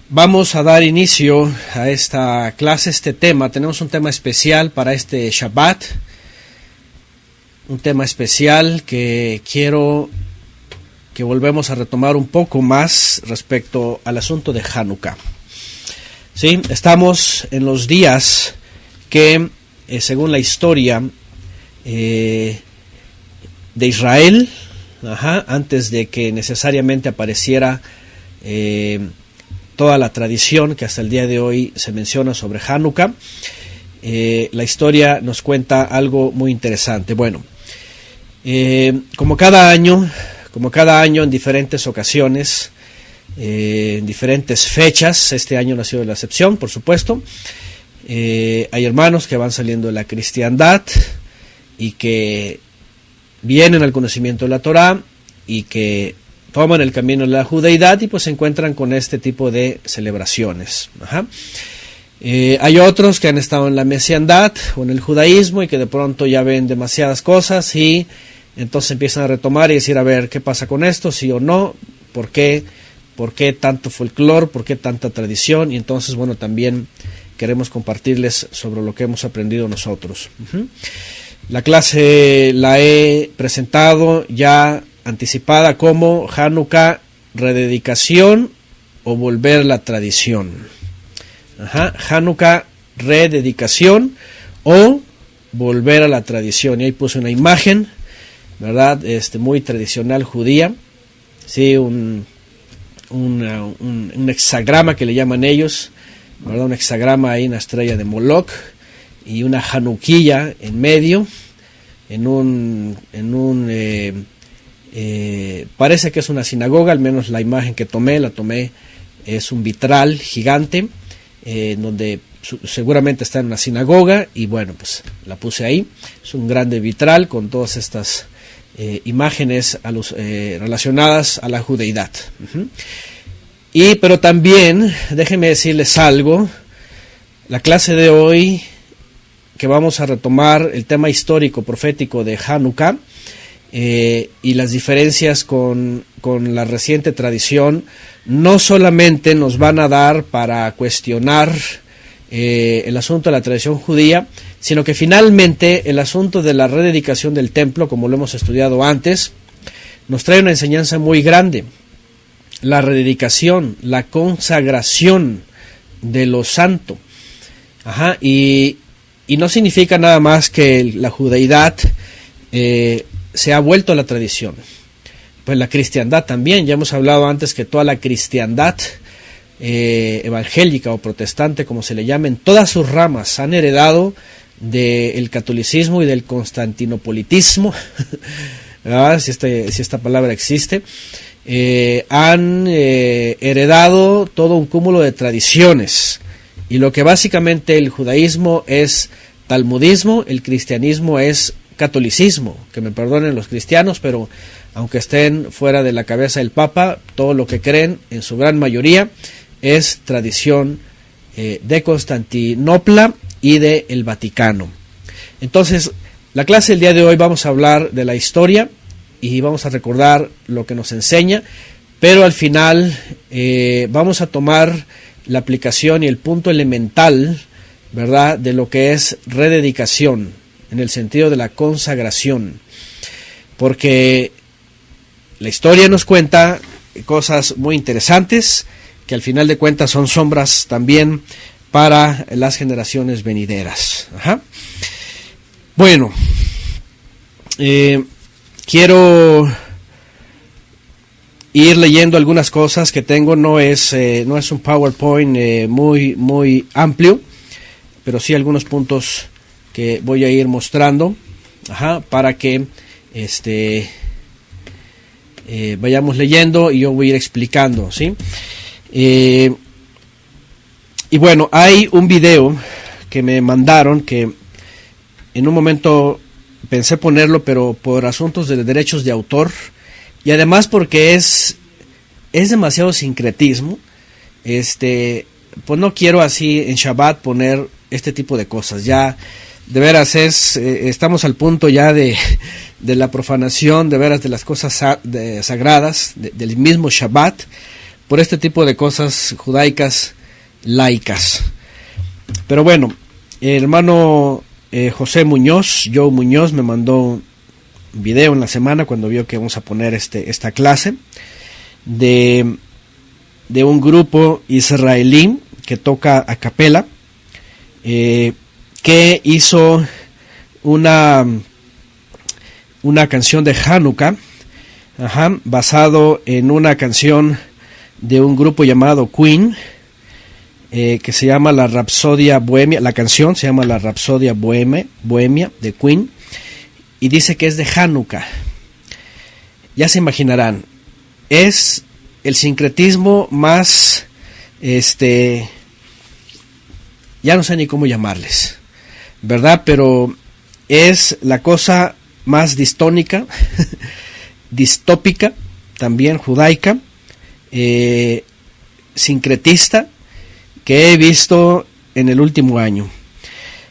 Vamos a dar inicio a esta clase, este tema. Tenemos un tema especial para este Shabbat, un tema especial que quiero que volvemos a retomar un poco más respecto al asunto de Hanukkah. ¿Sí? Estamos en los días que, según la historia de Israel, antes de que necesariamente apareciera toda la tradición que hasta el día de hoy se menciona sobre Hanukkah, la historia nos cuenta algo muy interesante. Bueno, como cada año en diferentes ocasiones, en diferentes fechas, este año no ha sido la excepción, por supuesto, hay hermanos que van saliendo de la cristiandad y que vienen al conocimiento de la Torah y que toman el camino de la judeidad y pues se encuentran con este tipo de celebraciones. Hay otros que han estado en la mesiandad o en el judaísmo y que de pronto ya ven demasiadas cosas y entonces empiezan a retomar y decir, a ver, ¿qué pasa con esto? ¿Sí o no? ¿Por qué tanto folclore? ¿Por qué tanta tradición? Y entonces, bueno, también queremos compartirles sobre lo que hemos aprendido nosotros. La clase la he presentado ya anticipada como Hanukkah, rededicación o volver a la tradición. Hanukkah, rededicación o volver a la tradición. Y ahí puse una imagen, ¿verdad? Muy tradicional judía, sí, un hexagrama que le llaman ellos, ¿verdad? Un hexagrama ahí, una estrella de Moloch y una Hanukkilla en medio, parece que es una sinagoga, al menos la imagen que tomé, es un vitral gigante, donde seguramente está en una sinagoga, y bueno, pues la puse ahí. Es un grande vitral con todas estas imágenes relacionadas a la judeidad. Pero también, déjenme decirles algo, la clase de hoy, que vamos a retomar el tema histórico profético de Hanukkah, y las diferencias con la reciente tradición, no solamente nos van a dar para cuestionar el asunto de la tradición judía, sino que finalmente el asunto de la rededicación del templo, como lo hemos estudiado antes, nos trae una enseñanza muy grande. La rededicación, la consagración de lo santo. Y no significa nada más que la judeidad se ha vuelto a la tradición. Pues la cristiandad también, ya hemos hablado antes que toda la cristiandad evangélica o protestante, como se le llama, en todas sus ramas, han heredado del catolicismo y del constantinopolitismo, si esta palabra existe, han heredado todo un cúmulo de tradiciones, y lo que básicamente el judaísmo es talmudismo, el cristianismo es catolicismo, que me perdonen los cristianos, pero aunque estén fuera de la cabeza del Papa, todo lo que creen en su gran mayoría es tradición de Constantinopla y de el Vaticano. Entonces, la clase del día de hoy vamos a hablar de la historia y vamos a recordar lo que nos enseña, pero al final vamos a tomar la aplicación y el punto elemental, ¿verdad?, de lo que es rededicación, en el sentido de la consagración, porque la historia nos cuenta cosas muy interesantes que al final de cuentas son sombras también para las generaciones venideras. Bueno, quiero ir leyendo algunas cosas que tengo. No es un PowerPoint muy amplio, pero sí algunos puntos que voy a ir mostrando, para que vayamos leyendo y yo voy a ir explicando, ¿sí? Y bueno, hay un video que me mandaron que en un momento pensé ponerlo, pero por asuntos de derechos de autor y además porque es demasiado sincretismo, pues no quiero así en Shabbat poner este tipo de cosas. Ya de veras estamos al punto ya de la profanación, de veras, de las cosas sagradas del mismo Shabbat, por este tipo de cosas judaicas laicas. Pero bueno, el hermano Joe Muñoz me mandó un video en la semana cuando vio que vamos a poner esta clase de un grupo israelí que toca a capela, que hizo una canción de Hanukkah, basado en una canción de un grupo llamado Queen, que se llama la Rapsodia Bohemia. La canción se llama la Rapsodia Bohemia de Queen, y dice que es de Hanukkah. Ya se imaginarán, es el sincretismo más, ya no sé ni cómo llamarles, ¿verdad? Pero es la cosa más distónica, distópica, también judaica, sincretista, que he visto en el último año.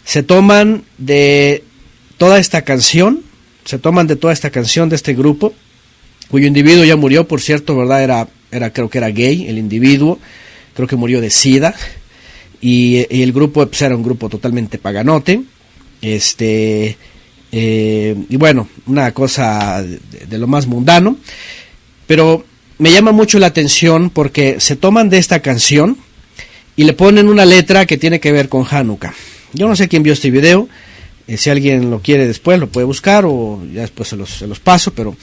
Se toman de toda esta canción de este grupo, cuyo individuo ya murió, por cierto, ¿verdad? Creo que era gay, el individuo, creo que murió de SIDA, y el grupo pues, era un grupo totalmente paganote, y bueno, una cosa de lo más mundano, pero me llama mucho la atención porque se toman de esta canción y le ponen una letra que tiene que ver con Hanukkah. Yo no sé quién vio este video, si alguien lo quiere después lo puede buscar o ya después se los paso, pero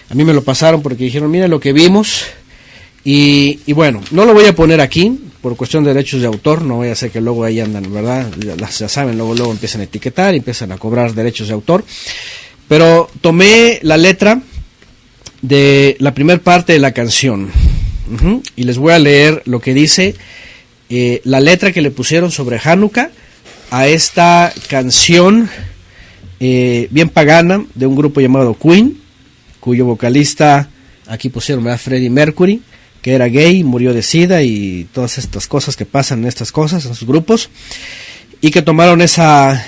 a mí me lo pasaron porque dijeron, mira lo que vimos, y bueno, no lo voy a poner aquí por cuestión de derechos de autor, no voy a hacer que luego ahí andan, ¿verdad? Ya saben, luego empiezan a etiquetar y empiezan a cobrar derechos de autor, pero tomé la letra de la primera parte de la canción, y les voy a leer lo que dice la letra que le pusieron sobre Hanukkah a esta canción bien pagana de un grupo llamado Queen, cuyo vocalista, aquí pusieron, ¿verdad? Freddie Mercury, que era gay, murió de SIDA y todas estas cosas que pasan en estas cosas, en sus grupos, y que tomaron esa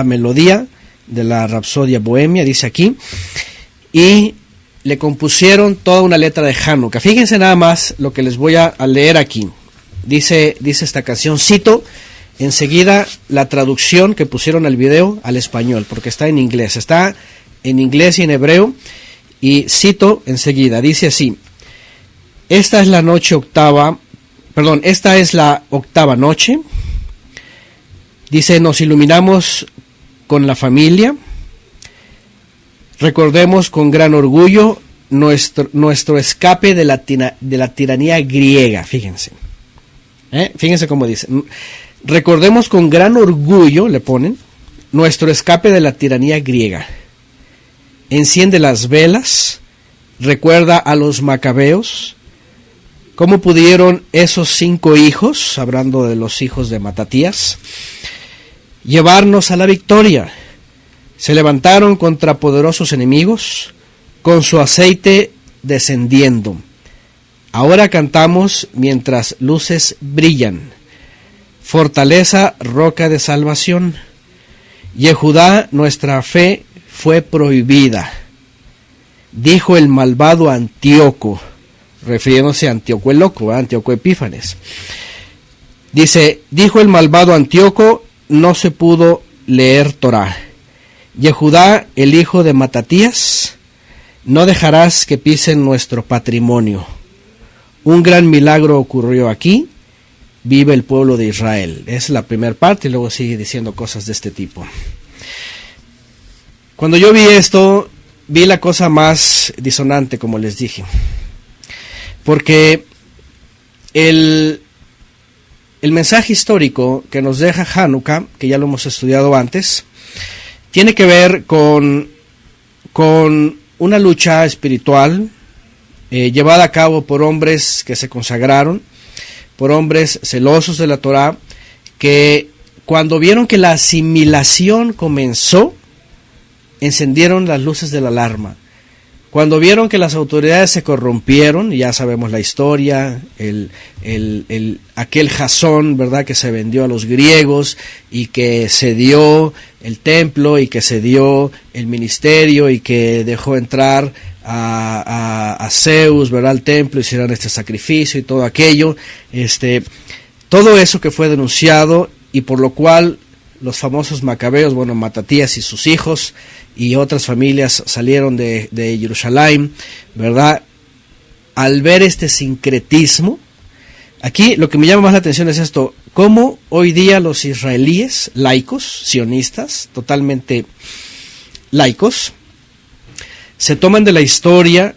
melodía de la Rapsodia Bohemia, dice aquí, y le compusieron toda una letra de Hanukkah. Fíjense nada más lo que les voy a leer aquí. Dice esta canción, cito enseguida la traducción que pusieron al video al español, porque está en inglés y en hebreo, y cito enseguida, dice así: esta es la octava noche, dice, nos iluminamos con la familia, recordemos con gran orgullo nuestro escape de la tiranía griega, fíjense. Fíjense cómo dice, recordemos con gran orgullo, le ponen, nuestro escape de la tiranía griega. Enciende las velas, recuerda a los macabeos, cómo pudieron esos 5 hijos, hablando de los hijos de Matatías, llevarnos a la victoria. Se levantaron contra poderosos enemigos, con su aceite descendiendo. Ahora cantamos mientras luces brillan. Fortaleza, roca de salvación. Yehudá, nuestra fe fue prohibida. Dijo el malvado Antíoco, refiriéndose a Antíoco el loco, Antíoco Epífanes. Dice, dijo el malvado Antíoco, no se pudo leer Torá. Yehudá, el hijo de Matatías, no dejarás que pisen nuestro patrimonio. Un gran milagro ocurrió aquí, vive el pueblo de Israel. Es la primera parte y luego sigue diciendo cosas de este tipo. Cuando yo vi esto, vi la cosa más disonante, como les dije. Porque el mensaje histórico que nos deja Hanukkah, que ya lo hemos estudiado antes, tiene que ver con una lucha espiritual llevada a cabo por hombres que se consagraron, por hombres celosos de la Torá, que cuando vieron que la asimilación comenzó, encendieron las luces de la alarma. Cuando vieron que las autoridades se corrompieron, ya sabemos la historia, aquel Jasón, ¿verdad?, que se vendió a los griegos y que cedió el templo y que cedió el ministerio y que dejó entrar a Zeus, ¿verdad? Al templo, hicieran este sacrificio y todo aquello, todo eso que fue denunciado y por lo cual los famosos macabeos, bueno, Matatías y sus hijos y otras familias salieron de Jerusalén, ¿verdad? Al ver este sincretismo, aquí lo que me llama más la atención es esto: cómo hoy día los israelíes laicos, sionistas, totalmente laicos, se toman de la historia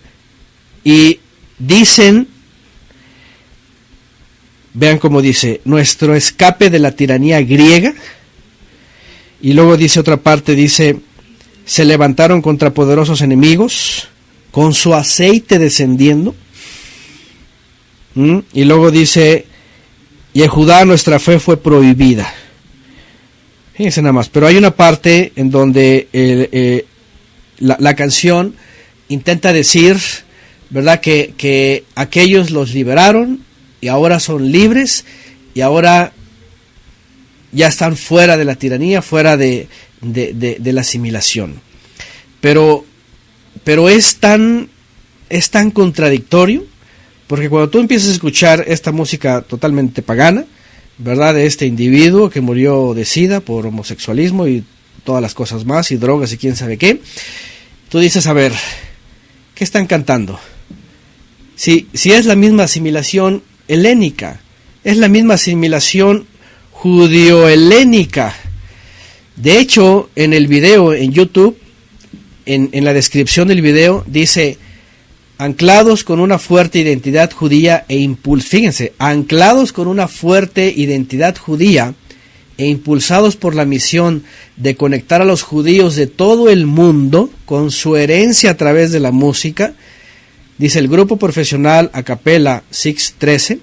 y dicen, vean cómo dice, nuestro escape de la tiranía griega, y luego dice otra parte, dice, se levantaron contra poderosos enemigos, con su aceite descendiendo, y luego dice, y en Judá nuestra fe fue prohibida. Fíjense nada más, pero hay una parte en donde la canción intenta decir, ¿verdad?, que aquellos los liberaron y ahora son libres y ahora ya están fuera de la tiranía, fuera de la asimilación. Pero es tan contradictorio, porque cuando tú empiezas a escuchar esta música totalmente pagana, ¿verdad?, de este individuo que murió de SIDA por homosexualismo y todas las cosas más, y drogas y quién sabe qué, tú dices, a ver, ¿qué están cantando? Si es la misma asimilación helénica, es la misma asimilación judío-helénica. De hecho, en el video en YouTube, en la descripción del video, dice, anclados con una fuerte identidad judía fíjense, anclados con una fuerte identidad judía e impulsados por la misión de conectar a los judíos de todo el mundo con su herencia a través de la música, dice el grupo profesional a capella 613,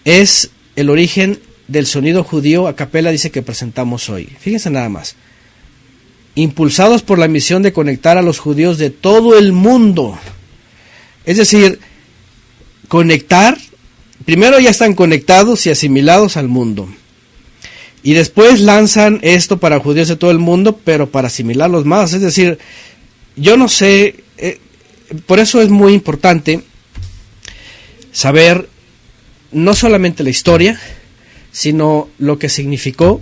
es el origen del sonido judío a capella, dice, que presentamos hoy. Fíjense nada más. Impulsados por la misión de conectar a los judíos de todo el mundo. Es decir, conectar, primero ya están conectados y asimilados al mundo. Y después lanzan esto para judíos de todo el mundo, pero para asimilarlos más. Es decir, yo no sé, por eso es muy importante saber no solamente la historia, sino lo que significó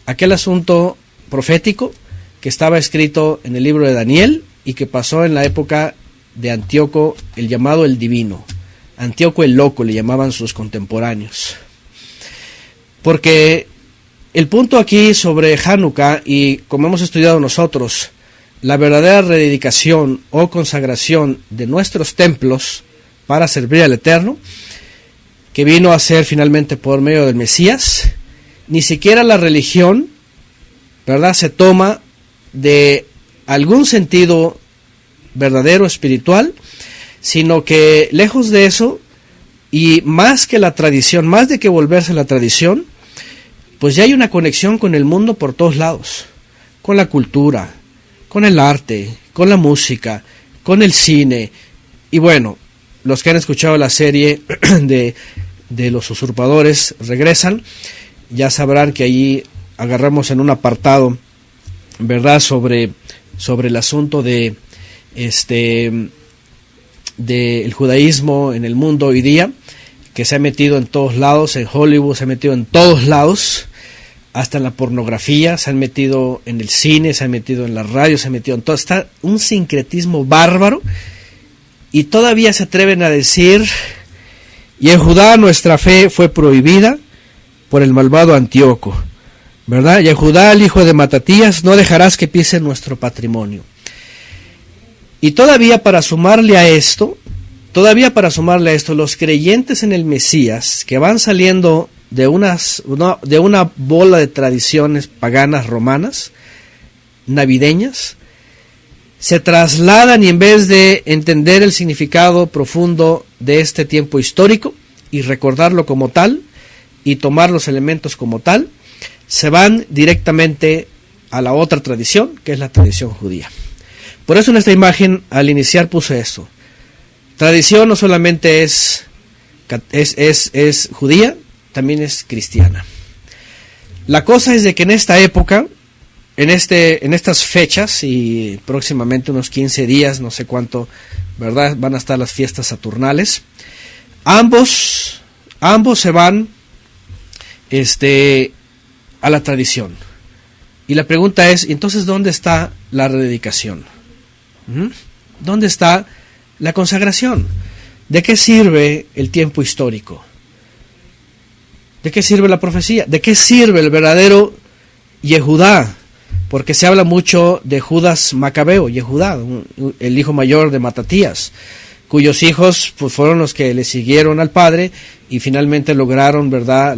aquel asunto profético que estaba escrito en el libro de Daniel y que pasó en la época de Antíoco, el llamado el divino. Antíoco el loco le llamaban sus contemporáneos. Porque el punto aquí sobre Hanukkah, y como hemos estudiado nosotros, la verdadera rededicación o consagración de nuestros templos para servir al Eterno, que vino a ser finalmente por medio del Mesías, ni siquiera la religión, ¿verdad?, se toma de algún sentido verdadero espiritual, sino que lejos de eso, y más que la tradición, más de que volverse la tradición, pues ya hay una conexión con el mundo por todos lados, con la cultura, con el arte, con la música, con el cine. Y bueno, los que han escuchado la serie de los usurpadores regresan, ya sabrán que allí agarramos en un apartado, ¿verdad?, sobre el asunto del judaísmo en el mundo hoy día, que se ha metido en todos lados, en Hollywood se ha metido en todos lados, hasta en la pornografía, se han metido en el cine, se han metido en la radio, se han metido en todo. Está un sincretismo bárbaro, y todavía se atreven a decir, y en Judá nuestra fe fue prohibida por el malvado Antíoco, ¿verdad? Y en Judá el hijo de Matatías no dejarás que pise nuestro patrimonio. Y todavía para sumarle a esto, los creyentes en el Mesías, que van saliendo de una bola de tradiciones paganas romanas, navideñas, se trasladan, y en vez de entender el significado profundo de este tiempo histórico y recordarlo como tal y tomar los elementos como tal, se van directamente a la otra tradición, que es la tradición judía. Por eso en esta imagen al iniciar puse esto. Tradición no solamente es judía, también es cristiana. La cosa es de que en esta época en estas fechas y próximamente unos 15 días, no sé cuánto, ¿verdad?, van a estar las fiestas saturnales. Ambos se van a la tradición. Y la pregunta es, entonces, ¿dónde está la rededicación? ¿Dónde está la consagración? ¿De qué sirve el tiempo histórico? ¿De qué sirve la profecía? ¿De qué sirve el verdadero Yehudá? Porque se habla mucho de Judas Macabeo, Yehudá, el hijo mayor de Matatías, cuyos hijos pues, fueron los que le siguieron al padre y finalmente lograron, ¿verdad?,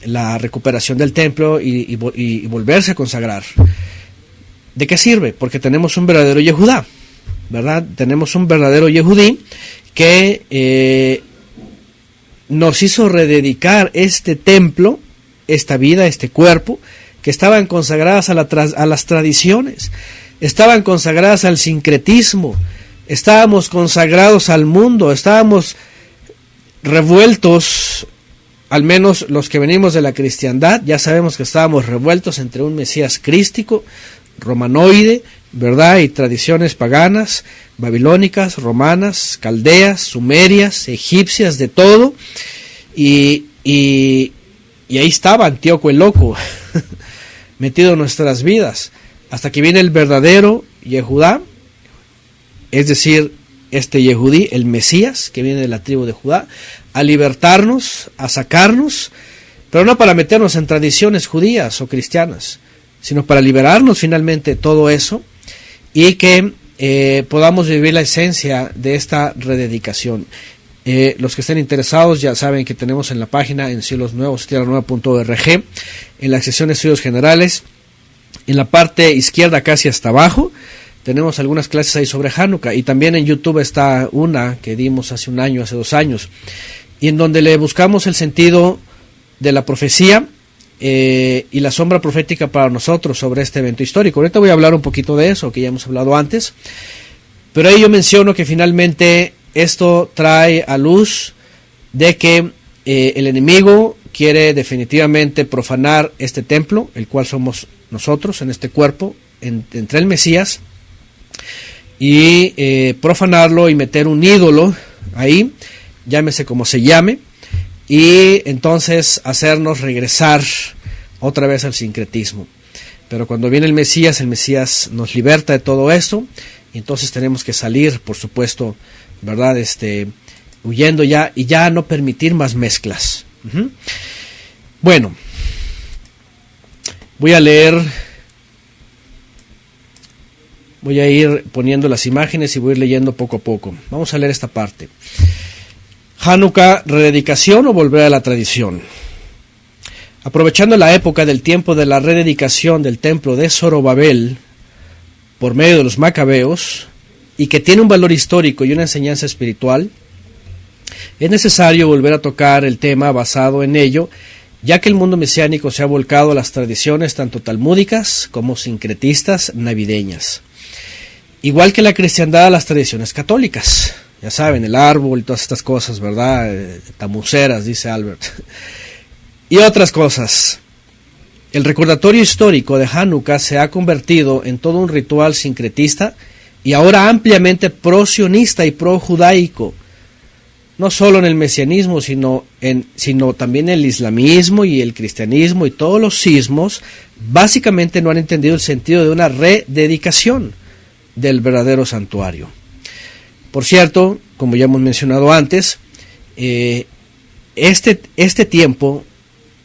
la recuperación del templo y volverse a consagrar. ¿De qué sirve? Porque tenemos un verdadero Yehudá, ¿verdad? Tenemos un verdadero Yehudí que nos hizo rededicar este templo, esta vida, este cuerpo, que estaban consagradas a las tradiciones, estaban consagradas al sincretismo, estábamos consagrados al mundo, estábamos revueltos, al menos los que venimos de la cristiandad, ya sabemos que estábamos revueltos entre un Mesías crístico, romanoide, ¿verdad?, y tradiciones paganas, babilónicas, romanas, caldeas, sumerias, egipcias, de todo, y ahí estaba Antíoco el Loco, metido en nuestras vidas, hasta que viene el verdadero Yehudá, es decir, este Yehudí, el Mesías, que viene de la tribu de Judá, a libertarnos, a sacarnos, pero no para meternos en tradiciones judías o cristianas, sino para liberarnos finalmente de todo eso y que podamos vivir la esencia de esta rededicación. Los que estén interesados ya saben que tenemos en la página en cielosnuevos.org, en la sección de estudios generales, en la parte izquierda casi hasta abajo, tenemos algunas clases ahí sobre Hanukkah, y también en YouTube está una que dimos hace un año, hace 2 años, y en donde le buscamos el sentido de la profecía y la sombra profética para nosotros sobre este evento histórico. Ahorita voy a hablar un poquito de eso, que ya hemos hablado antes, pero ahí yo menciono que finalmente esto trae a luz de que el enemigo quiere definitivamente profanar este templo, el cual somos nosotros en este cuerpo, entre el Mesías, y profanarlo y meter un ídolo ahí, llámese como se llame, y entonces hacernos regresar otra vez al sincretismo. Pero cuando viene el Mesías nos liberta de todo esto, y entonces tenemos que salir, por supuesto, ¿verdad?, huyendo ya, y ya no permitir más mezclas. Bueno, voy a ir poniendo las imágenes y voy a ir leyendo poco a poco. Vamos a leer esta parte. Hanukkah, rededicación o volver a la tradición. Aprovechando la época del tiempo de la rededicación del templo de Zorobabel por medio de los macabeos, y que tiene un valor histórico y una enseñanza espiritual, es necesario volver a tocar el tema basado en ello, ya que el mundo mesiánico se ha volcado a las tradiciones tanto talmúdicas como sincretistas navideñas, igual que la cristiandad a las tradiciones católicas. Ya saben, el árbol y todas estas cosas, ¿verdad? Tamuceras, dice Albert. Y otras cosas. El recordatorio histórico de Hanukkah se ha convertido en todo un ritual sincretista y ahora ampliamente pro-sionista y pro-judaico, no solo en el mesianismo, sino también en el islamismo y el cristianismo y todos los sismos, básicamente no han entendido el sentido de una rededicación del verdadero santuario. Por cierto, como ya hemos mencionado antes, este tiempo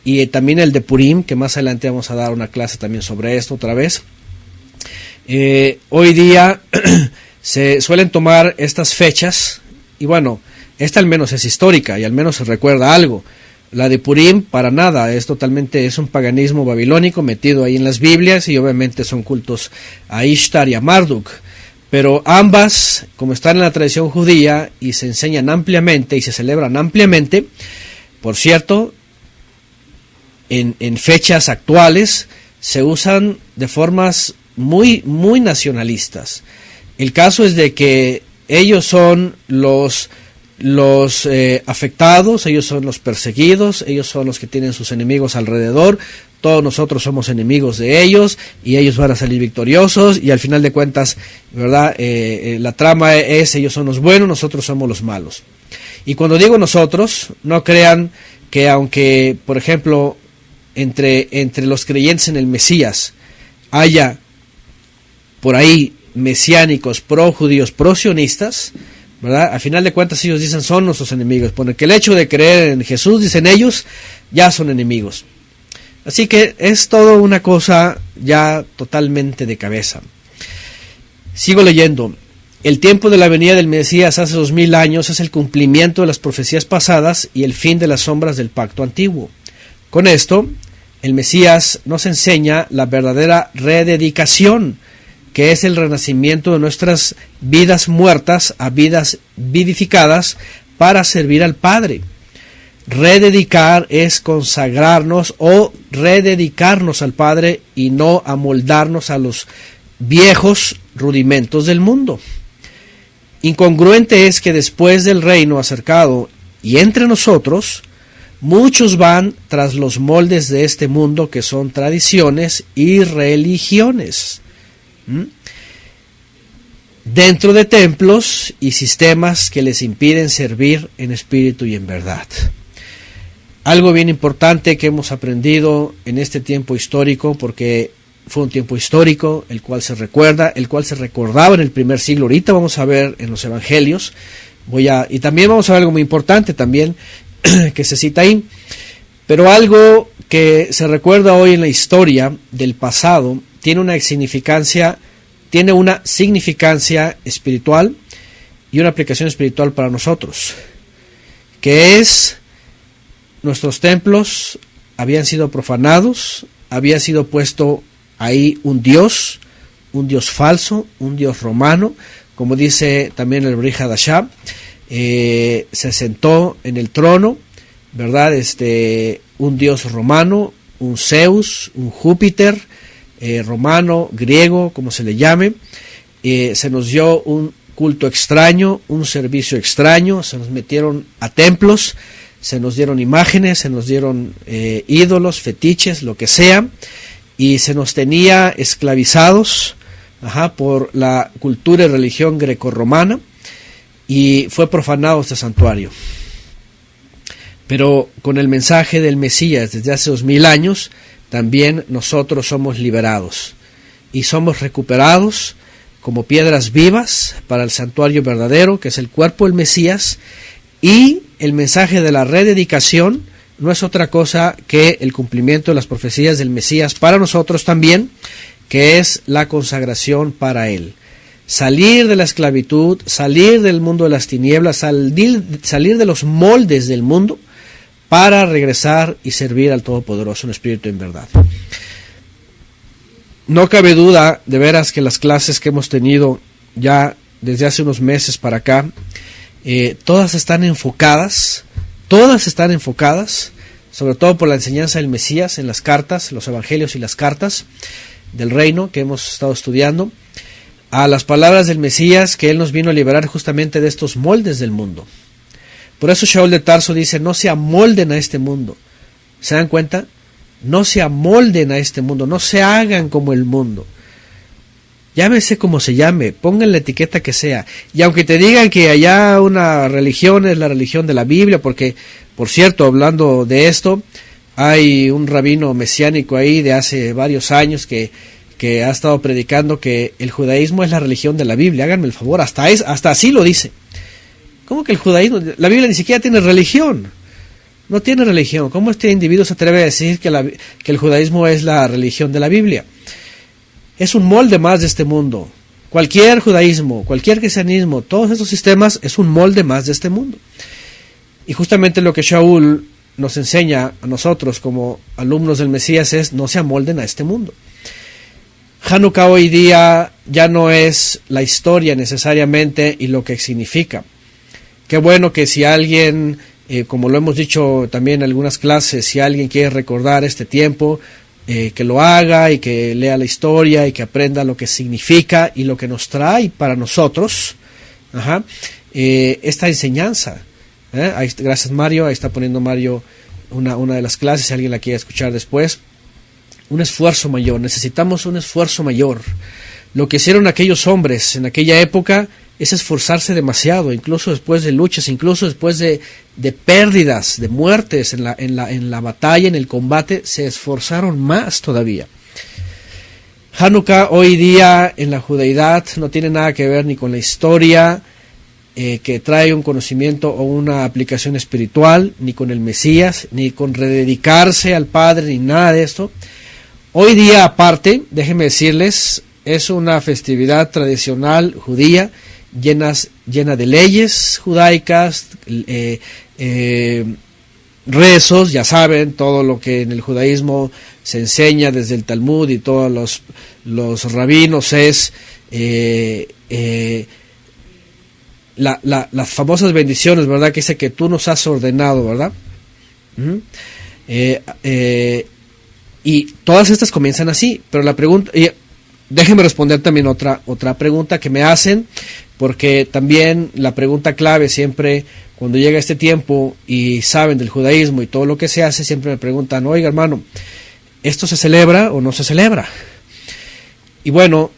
y también el de Purim, que más adelante vamos a dar una clase también sobre esto otra vez, hoy día se suelen tomar estas fechas, y bueno, esta al menos es histórica y al menos se recuerda algo. La de Purim para nada, es un paganismo babilónico metido ahí en las Biblias, y obviamente son cultos a Ishtar y a Marduk, pero ambas, como están en la tradición judía y se enseñan ampliamente y se celebran ampliamente, por cierto, en fechas actuales se usan de formas muy, muy nacionalistas. El caso es de que ellos son los los afectados, ellos son los perseguidos, ellos son los que tienen sus enemigos alrededor, todos nosotros somos enemigos de ellos y ellos van a salir victoriosos y al final de cuentas, ¿verdad? La trama es ellos son los buenos, nosotros somos los malos. Y cuando digo nosotros, no crean que aunque, por ejemplo, entre los creyentes en el Mesías haya por ahí mesiánicos, pro-judíos, pro-sionistas, ¿verdad? Al final de cuentas ellos dicen son nuestros enemigos, porque el hecho de creer en Jesús, dicen ellos, ya son enemigos. Así que es todo una cosa ya totalmente de cabeza. Sigo leyendo. El tiempo de la venida del Mesías hace 2000 años es el cumplimiento de las profecías pasadas y el fin de las sombras del pacto antiguo. Con esto, el Mesías nos enseña la verdadera rededicación, que es el renacimiento de nuestras vidas muertas a vidas vivificadas para servir al Padre. Rededicar es consagrarnos o rededicarnos al Padre y no amoldarnos a los viejos rudimentos del mundo. Incongruente es que después del reino acercado y entre nosotros, muchos van tras los moldes de este mundo que son tradiciones y religiones, dentro de templos y sistemas que les impiden servir en espíritu y en verdad. Algo bien importante que hemos aprendido en este tiempo histórico, porque fue un tiempo histórico, el cual se recuerda, el cual se recordaba en el primer siglo. Ahorita vamos a ver en los evangelios, y también vamos a ver algo muy importante también que se cita ahí, pero algo que se recuerda hoy en la historia del pasado tiene una significancia espiritual y una aplicación espiritual para nosotros, que es: nuestros templos habían sido profanados, había sido puesto ahí un dios falso, un dios romano, como dice también el Brit Hadashah, se sentó en el trono, ¿verdad? Un dios romano, un Zeus, un Júpiter, romano, griego, como se le llame. Se nos dio un culto extraño, un servicio extraño, se nos metieron a templos, se nos dieron imágenes, se nos dieron ídolos, fetiches, lo que sea, y se nos tenía esclavizados por la cultura y religión grecorromana, y fue profanado este santuario. Pero con el mensaje del Mesías desde hace 2000 años, también nosotros somos liberados y somos recuperados como piedras vivas para el santuario verdadero, que es el cuerpo del Mesías, y el mensaje de la rededicación no es otra cosa que el cumplimiento de las profecías del Mesías para nosotros también, que es la consagración para Él. Salir de la esclavitud, salir del mundo de las tinieblas, salir de los moldes del mundo, para regresar y servir al Todopoderoso en espíritu y en verdad. No cabe duda, de veras, que las clases que hemos tenido ya desde hace unos meses para acá, todas están enfocadas, sobre todo por la enseñanza del Mesías en las cartas, los evangelios y las cartas del reino que hemos estado estudiando, a las palabras del Mesías, que Él nos vino a liberar justamente de estos moldes del mundo. Por eso Shaul de Tarso dice: no se amolden a este mundo. ¿Se dan cuenta? No se amolden a este mundo, no se hagan como el mundo. Llámese como se llame, pongan la etiqueta que sea. Y aunque te digan que allá una religión es la religión de la Biblia, porque, por cierto, hablando de esto, hay un rabino mesiánico ahí de hace varios años que ha estado predicando que el judaísmo es la religión de la Biblia. Háganme el favor, hasta así lo dice. ¿Cómo que el judaísmo? La Biblia ni siquiera tiene religión. No tiene religión. ¿Cómo este individuo se atreve a decir que el judaísmo es la religión de la Biblia? Es un molde más de este mundo. Cualquier judaísmo, cualquier cristianismo, todos estos sistemas es un molde más de este mundo. Y justamente lo que Shaul nos enseña a nosotros como alumnos del Mesías es: no se amolden a este mundo. Hanukkah hoy día ya no es la historia necesariamente y lo que significa. Qué bueno que si alguien, como lo hemos dicho también en algunas clases, si alguien quiere recordar este tiempo, que lo haga y que lea la historia y que aprenda lo que significa y lo que nos trae para nosotros esta enseñanza. Gracias Mario, ahí está poniendo Mario una de las clases, si alguien la quiere escuchar después. Un esfuerzo mayor, necesitamos un esfuerzo mayor. Lo que hicieron aquellos hombres en aquella época es esforzarse demasiado, incluso después de luchas, incluso después de pérdidas, de muertes en la batalla, en el combate, se esforzaron más todavía. Hanukkah hoy día en la judaidad no tiene nada que ver ni con la historia que trae un conocimiento o una aplicación espiritual, ni con el Mesías, ni con rededicarse al Padre, ni nada de esto. Hoy día, aparte, déjenme decirles, es una festividad tradicional judía llena de leyes judaicas, rezos, ya saben, todo lo que en el judaísmo se enseña desde el Talmud y todos los rabinos es las famosas bendiciones, ¿verdad? Que dice que tú nos has ordenado, ¿verdad? Y todas estas comienzan así, pero la pregunta, déjenme responder también otra pregunta que me hacen, porque también la pregunta clave siempre, cuando llega este tiempo y saben del judaísmo y todo lo que se hace, siempre me preguntan, oiga hermano, ¿esto se celebra o no se celebra? Y bueno,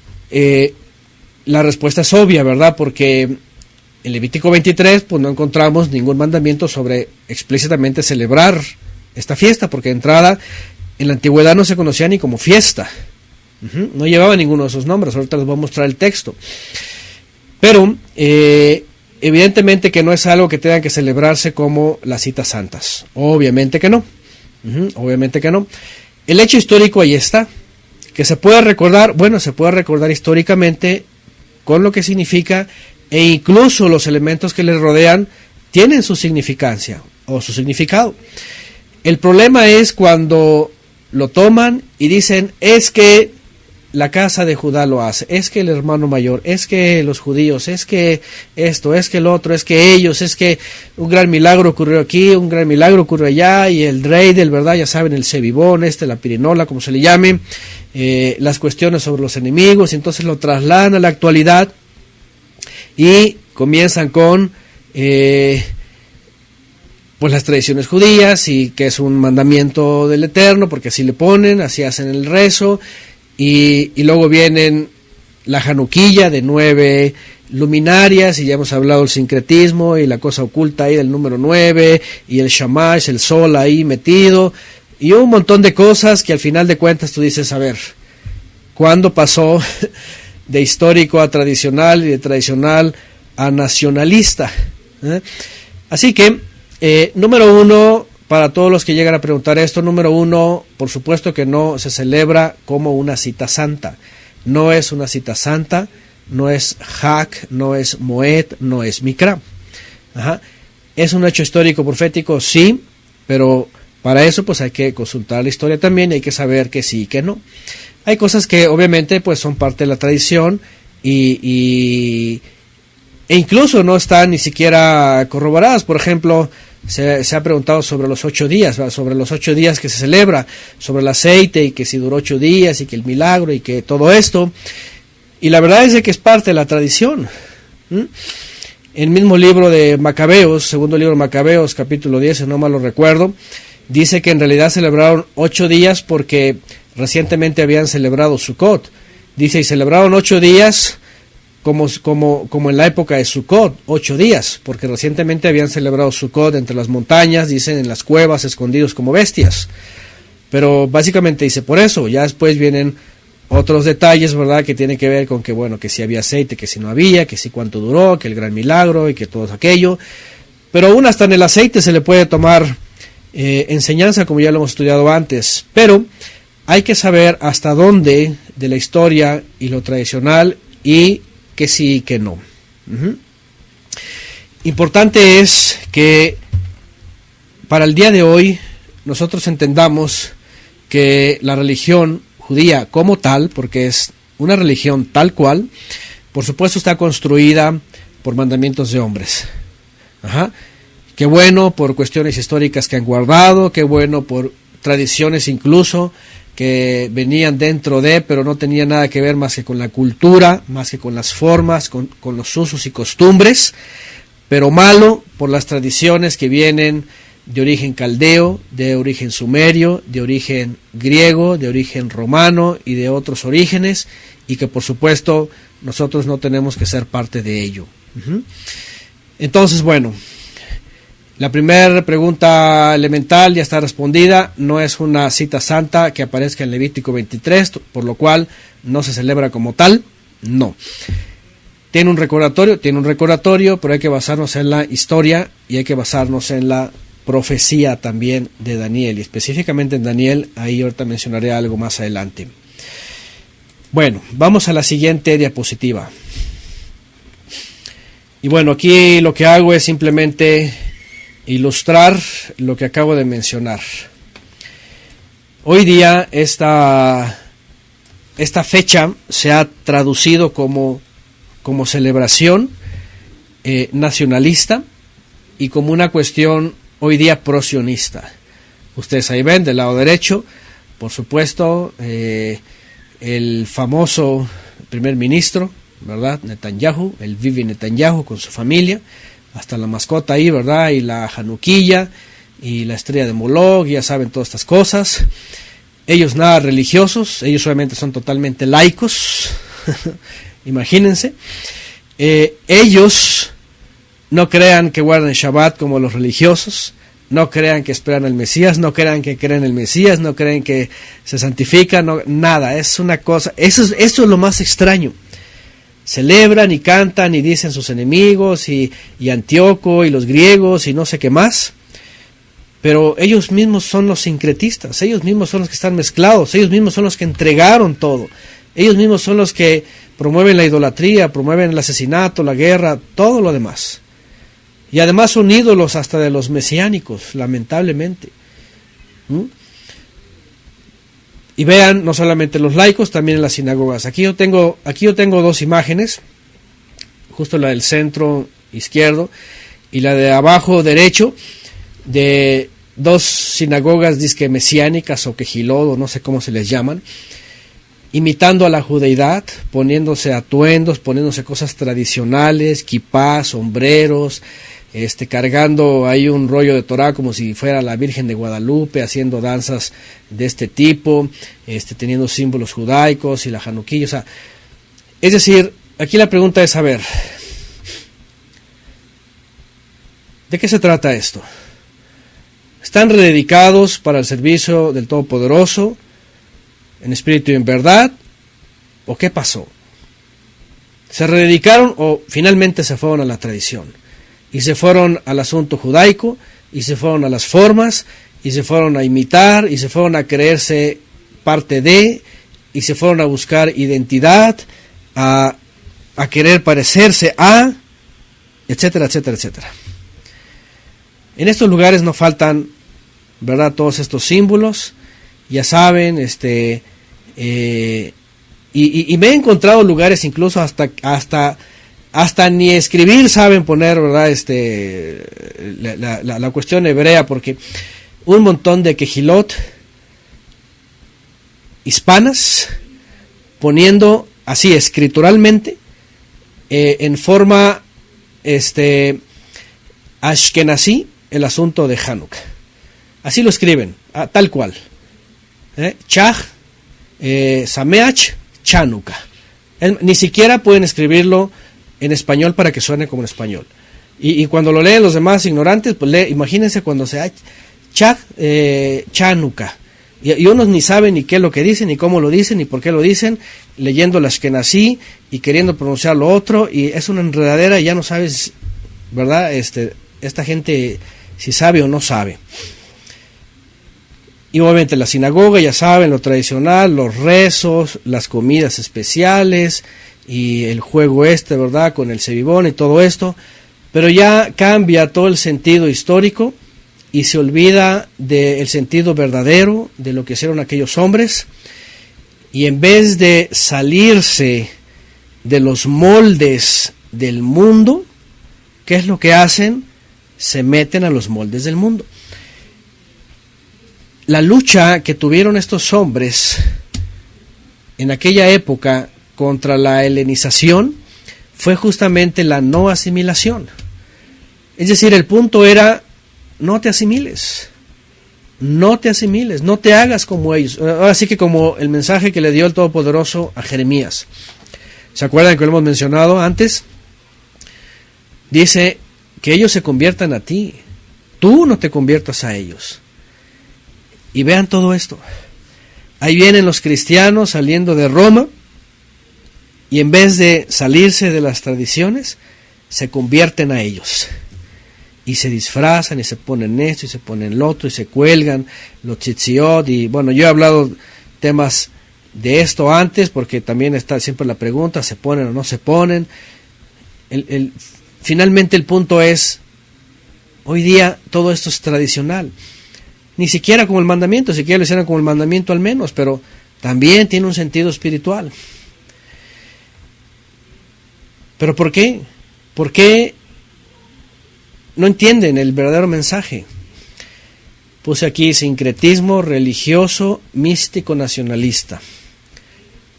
la respuesta es obvia, ¿verdad? Porque en Levítico 23 pues no encontramos ningún mandamiento sobre explícitamente celebrar esta fiesta, porque de entrada en la antigüedad no se conocía ni como fiesta. No llevaba ninguno de esos nombres. Ahorita les voy a mostrar el texto. Pero evidentemente que no es algo que tengan que celebrarse como las citas santas. Obviamente que no. Obviamente que no. El hecho histórico ahí está. Que se puede recordar, bueno, se puede recordar históricamente con lo que significa, e incluso los elementos que les rodean tienen su significancia o su significado. El problema es cuando lo toman y dicen, es que la casa de Judá lo hace, es que el hermano mayor, es que los judíos, es que esto, es que el otro, es que ellos, es que un gran milagro ocurrió aquí, un gran milagro ocurrió allá, y el dreidel, ¿verdad? Ya saben, el cebibón, la pirinola, como se le llame, las cuestiones sobre los enemigos, y entonces lo trasladan a la actualidad y comienzan con pues las tradiciones judías, y que es un mandamiento del Eterno, porque así le ponen, así hacen el rezo, y luego vienen la Januquilla de 9 luminarias, y ya hemos hablado del sincretismo y la cosa oculta ahí del número 9, y el Shamash, el sol ahí metido, y un montón de cosas que al final de cuentas tú dices, a ver, ¿cuándo pasó de histórico a tradicional y de tradicional a nacionalista? Así que, número uno, para todos los que llegan a preguntar esto, número uno, por supuesto que no se celebra como una cita santa. No es una cita santa, no es Hak, no es Moed, no es Mikra. ¿Es un hecho histórico profético? Sí, pero para eso pues hay que consultar la historia también, y hay que saber que sí y que no. Hay cosas que obviamente pues son parte de la tradición e incluso no están ni siquiera corroboradas. Por ejemplo, se ha preguntado sobre los 8 días, ¿verdad? Sobre los 8 días que se celebra, sobre el aceite, y que si duró 8 días, y que el milagro, y que todo esto. Y la verdad es de que es parte de la tradición. En el mismo libro de Macabeos, segundo libro de Macabeos, capítulo 10, si no mal lo recuerdo, dice que en realidad celebraron 8 días porque recientemente habían celebrado Sukkot. Dice, y celebraron 8 días como en la época de Sukkot, 8 días, porque recientemente habían celebrado Sukkot entre las montañas, dicen, en las cuevas, escondidos como bestias. Pero básicamente dice por eso. Ya después vienen otros detalles, ¿verdad?, que tienen que ver con que, bueno, que si había aceite, que si no había, que si cuánto duró, que el gran milagro y que todo aquello. Pero aún hasta en el aceite se le puede tomar enseñanza, como ya lo hemos estudiado antes. Pero hay que saber hasta dónde de la historia y lo tradicional, y que sí y que no. Importante es que para el día de hoy nosotros entendamos que la religión judía como tal, porque es una religión tal cual, por supuesto está construida por mandamientos de hombres. Qué bueno por cuestiones históricas que han guardado, qué bueno por tradiciones incluso que venían dentro de, pero no tenían nada que ver más que con la cultura, más que con las formas, con los usos y costumbres. pero malo por las tradiciones que vienen de origen caldeo, de origen sumerio, de origen griego, de origen romano y de otros orígenes, y que por supuesto nosotros no tenemos que ser parte de ello. Entonces, bueno, la primera pregunta elemental ya está respondida. No es una cita santa que aparezca en Levítico 23, por lo cual no se celebra como tal. No. Tiene un recordatorio, pero hay que basarnos en la historia y hay que basarnos en la profecía también de Daniel, y específicamente en Daniel. Ahí ahorita mencionaré algo más adelante. Bueno, vamos a la siguiente diapositiva. Y bueno, aquí lo que hago es simplemente ilustrar lo que acabo de mencionar. Hoy día esta fecha se ha traducido como celebración nacionalista y como una cuestión hoy día pro-sionista. Ustedes ahí ven del lado derecho, por supuesto, el famoso primer ministro, ¿verdad? Netanyahu, el Bibi Netanyahu con su familia, hasta la mascota ahí, ¿verdad? Y la Hanukkilla y la estrella de Moloch, ya saben todas estas cosas. Ellos nada religiosos, ellos solamente son totalmente laicos, imagínense. Ellos no crean que guardan Shabbat como los religiosos, no crean que esperan al Mesías, no crean que creen en el Mesías, no creen que se santifican, no, nada, es una cosa, eso es lo más extraño. Celebran y cantan y dicen sus enemigos y Antíoco y los griegos y no sé qué más, pero ellos mismos son los sincretistas, ellos mismos son los que están mezclados, ellos mismos son los que entregaron todo, ellos mismos son los que promueven la idolatría, promueven el asesinato, la guerra, todo lo demás. Y además son ídolos hasta de los mesiánicos, lamentablemente. Y vean, no solamente los laicos, también en las sinagogas. Aquí yo tengo dos imágenes, justo la del centro izquierdo y la de abajo derecho, de dos sinagogas disque mesiánicas o quejilod, o no sé cómo se les llaman, imitando a la judeidad, poniéndose atuendos, poniéndose cosas tradicionales, kipás, sombreros, cargando ahí un rollo de Torah como si fuera la Virgen de Guadalupe, haciendo danzas de este tipo, teniendo símbolos judaicos y la Hanukkilla. O sea, es decir, aquí la pregunta es, a ver, ¿de qué se trata esto? ¿Están rededicados para el servicio del Todopoderoso en espíritu y en verdad? ¿O qué pasó? ¿Se rededicaron o finalmente se fueron a la tradición? Y se fueron al asunto judaico, y se fueron a las formas, y se fueron a imitar, y se fueron a creerse parte de, y se fueron a buscar identidad, a querer parecerse a, etcétera, etcétera, etcétera. En estos lugares no faltan, ¿verdad?, todos estos símbolos, ya saben, y me he encontrado lugares incluso hasta ni escribir saben poner, ¿verdad?, la cuestión hebrea, porque un montón de quejilot hispanas poniendo así escrituralmente en forma ashkenazí el asunto de Hanukkah. Así lo escriben, tal cual. Chag, Sameach, Chanukah. Ni siquiera pueden escribirlo en español para que suene como en español. Y cuando lo leen los demás ignorantes, pues imagínense cuando se Chag, Chanukah. Y unos ni saben ni qué es lo que dicen, ni cómo lo dicen, ni por qué lo dicen, leyendo las ashkenazí y queriendo pronunciar lo otro, y es una enredadera y ya no sabes, ¿verdad? Esta gente si sabe o no sabe. Y obviamente la sinagoga, ya saben, lo tradicional, los rezos, las comidas especiales y el juego ¿verdad?, con el cebibón y todo esto, pero ya cambia todo el sentido histórico y se olvida del sentido verdadero de lo que hicieron aquellos hombres, y en vez de salirse de los moldes del mundo, ¿qué es lo que hacen? Se meten a los moldes del mundo. La lucha que tuvieron estos hombres en aquella época contra la helenización fue justamente la no asimilación. Es decir, el punto era, no te asimiles, no te hagas como ellos. Ahora sí que como el mensaje que le dio el Todopoderoso a Jeremías. ¿Se acuerdan que lo hemos mencionado antes? Dice que ellos se conviertan a ti, tú no te conviertas a ellos. Y vean todo esto. Ahí vienen los cristianos saliendo de Roma y en vez de salirse de las tradiciones, se convierten a ellos. Y se disfrazan y se ponen esto y se ponen lo otro y se cuelgan los tzitziot. Y bueno, yo he hablado temas de esto antes porque también está siempre la pregunta, ¿se ponen o no se ponen? Finalmente el punto es, hoy día todo esto es tradicional. Ni siquiera como el mandamiento, siquiera lo hicieran como el mandamiento al menos, pero también tiene un sentido espiritual. ¿Pero por qué? ¿Por qué no entienden el verdadero mensaje? Puse aquí sincretismo religioso, místico, nacionalista.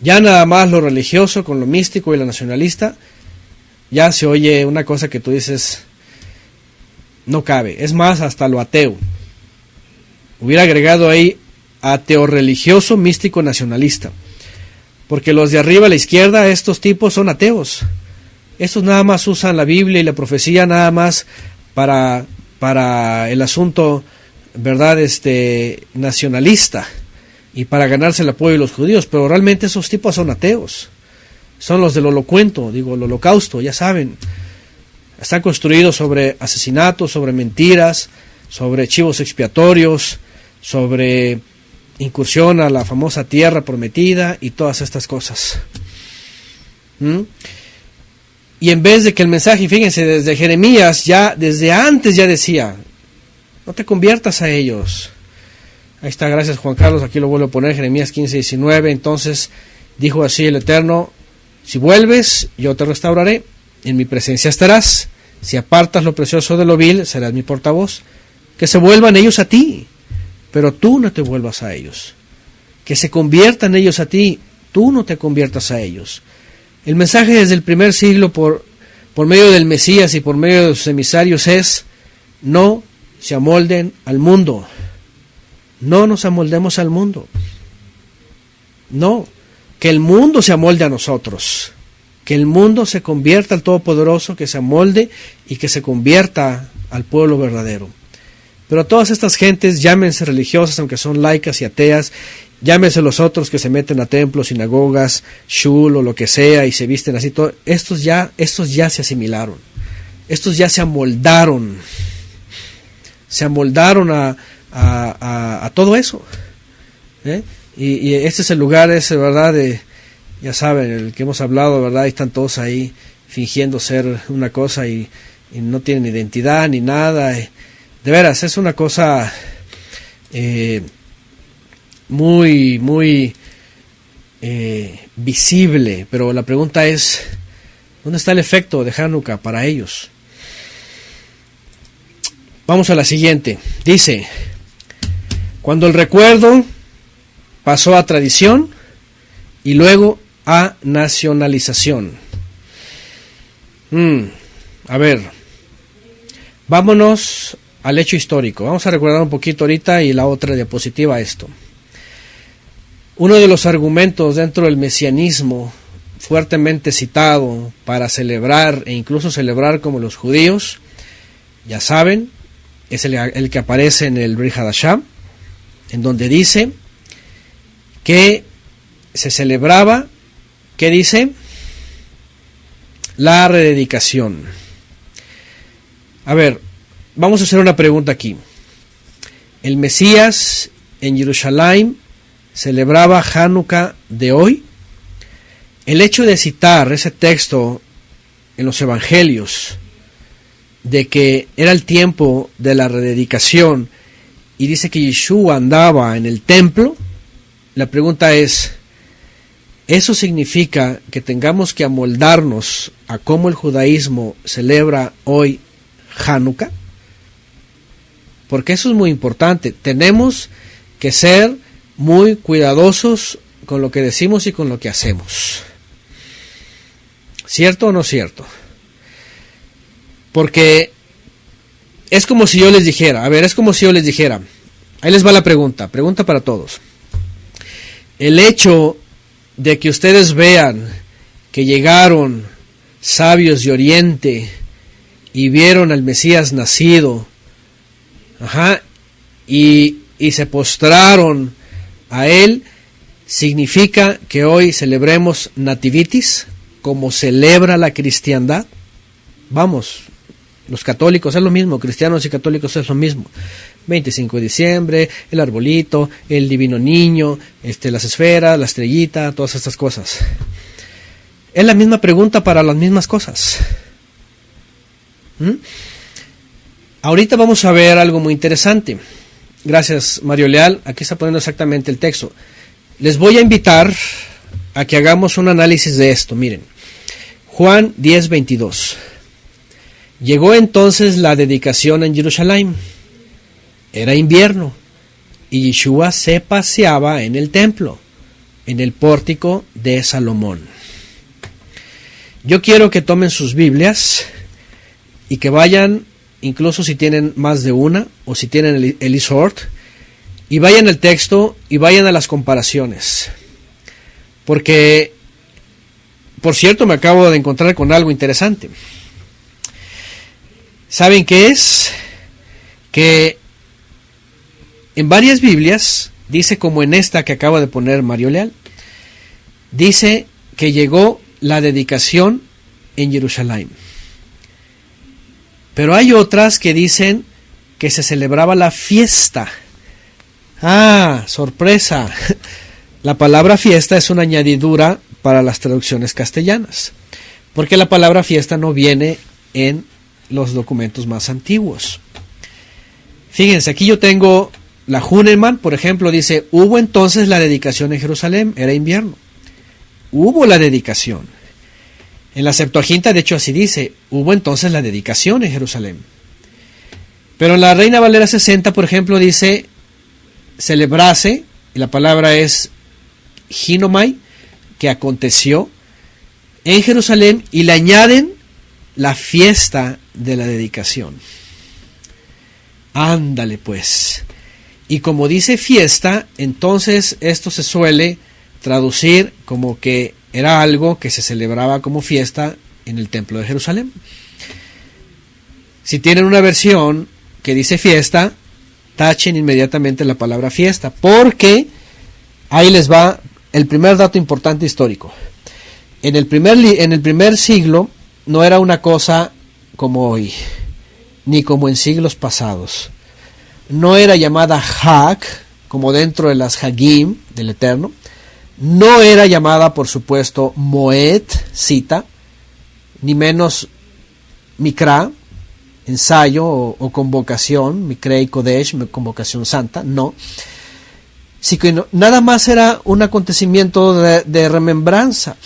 Ya nada más lo religioso con lo místico y lo nacionalista, ya se oye una cosa que tú dices, no cabe. Es más, hasta lo ateo. Hubiera agregado ahí ateo religioso, místico, nacionalista. Porque los de arriba a la izquierda, estos tipos son ateos. Estos nada más usan la Biblia y la profecía nada más para el asunto, ¿verdad?, nacionalista y para ganarse el apoyo de los judíos, pero realmente esos tipos son ateos. Son los del holocuento, el holocausto, ya saben. Están construidos sobre asesinatos, sobre mentiras, sobre chivos expiatorios, sobre incursión a la famosa tierra prometida y todas estas cosas. Y en vez de que el mensaje, fíjense, desde Jeremías, ya desde antes ya decía, no te conviertas a ellos. Ahí está, gracias Juan Carlos, aquí lo vuelvo a poner, Jeremías 15:19. Entonces dijo así el Eterno, si vuelves, yo te restauraré, en mi presencia estarás, si apartas lo precioso de lo vil, serás mi portavoz. Que se vuelvan ellos a ti, pero tú no te vuelvas a ellos. Que se conviertan ellos a ti, tú no te conviertas a ellos. El mensaje desde el primer siglo por medio del Mesías y por medio de sus emisarios es, no se amolden al mundo. No nos amoldemos al mundo. No, que el mundo se amolde a nosotros. Que el mundo se convierta al Todopoderoso, que se amolde y que se convierta al pueblo verdadero. Pero todas estas gentes, llámense religiosas, aunque son laicas y ateas, llámense los otros que se meten a templos, sinagogas, shul o lo que sea y se visten así, todo, estos ya se asimilaron, estos ya se amoldaron a todo eso, y este es el lugar ese, ¿verdad? Ya saben, el que hemos hablado, ¿verdad? Y están todos ahí fingiendo ser una cosa y no tienen identidad ni nada. De veras, es una cosa muy, muy visible, pero la pregunta es, ¿dónde está el efecto de Hanukkah para ellos? Vamos a la siguiente. Dice, cuando el recuerdo pasó a tradición y luego a nacionalización. A ver, vámonos al hecho histórico. Vamos a recordar un poquito ahorita y la otra diapositiva esto. Uno de los argumentos dentro del mesianismo fuertemente citado para celebrar e incluso celebrar como los judíos, ya saben, es el que aparece en el Brit Hadashah, en donde dice que se celebraba, ¿qué dice? La rededicación. A ver, vamos a hacer una pregunta aquí. ¿El Mesías en Jerusalén celebraba Hanukkah de hoy? El hecho de citar ese texto en los evangelios de que era el tiempo de la rededicación y dice que Yeshua andaba en el templo, la pregunta es, ¿eso significa que tengamos que amoldarnos a cómo el judaísmo celebra hoy Hanukkah? Porque eso es muy importante. Tenemos que ser muy cuidadosos con lo que decimos y con lo que hacemos. ¿Cierto o no cierto? Porque es como si yo les dijera, ahí les va la pregunta para todos. El hecho de que ustedes vean que llegaron sabios de Oriente y vieron al Mesías nacido, y se postraron a él, significa que hoy celebremos Nativitis, como celebra la cristiandad. Vamos, los católicos es lo mismo, cristianos y católicos es lo mismo. 25 de diciembre, el arbolito, el divino niño, las esferas, la estrellita, todas estas cosas. Es la misma pregunta para las mismas cosas. Ahorita vamos a ver algo muy interesante. Gracias, Mario Leal. Aquí está poniendo exactamente el texto. Les voy a invitar a que hagamos un análisis de esto. Miren, Juan 10:22. Llegó entonces la dedicación en Jerusalén. Era invierno y Yeshua se paseaba en el templo, en el pórtico de Salomón. Yo quiero que tomen sus Biblias y que vayan, incluso si tienen más de una, o si tienen el eSword, y vayan al texto y vayan a las comparaciones. Porque, por cierto, me acabo de encontrar con algo interesante. ¿Saben qué es? Que en varias Biblias, dice como en esta que acaba de poner Mario Leal, dice que llegó la dedicación en Jerusalén. Pero hay otras que dicen que se celebraba la fiesta. ¡Ah, sorpresa! La palabra fiesta es una añadidura para las traducciones castellanas, porque la palabra fiesta no viene en los documentos más antiguos. Fíjense, aquí yo tengo la Huneman, por ejemplo, dice, hubo entonces la dedicación en Jerusalén, era invierno. Hubo la dedicación. En la Septuaginta, de hecho, así dice, hubo entonces la dedicación en Jerusalén. Pero en la Reina Valera 60, por ejemplo, dice, celebrase, y la palabra es ginomai, que aconteció en Jerusalén, y le añaden la fiesta de la dedicación. Ándale pues. Y como dice fiesta, entonces esto se suele traducir como que era algo que se celebraba como fiesta en el templo de Jerusalén. Si tienen una versión que dice fiesta, tachen inmediatamente la palabra fiesta, porque ahí les va el primer dato importante histórico. En el primer siglo no era una cosa como hoy, ni como en siglos pasados. No era llamada Hag, como dentro de las Hagim del Eterno. No era llamada, por supuesto, Moed, cita, ni menos Mikra, ensayo o convocación, Mikrei Kodesh, convocación santa, no. Sí que no, nada más era un acontecimiento de remembranza.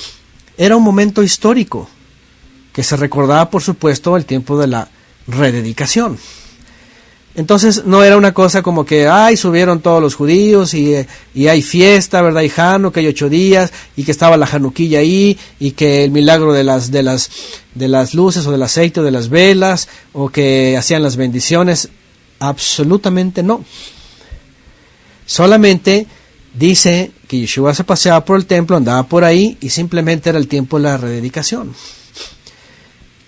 Era un momento histórico que se recordaba, por supuesto, el tiempo de la rededicación. Entonces no era una cosa como que subieron todos los judíos y hay fiesta, ¿verdad? Y Hanukkah, hay 8 días, y que estaba la Hanuquilla ahí, y que el milagro de las luces o del aceite o de las velas, o que hacían las bendiciones. Absolutamente no. Solamente dice que Yeshua se paseaba por el templo, andaba por ahí, y simplemente era el tiempo de la rededicación.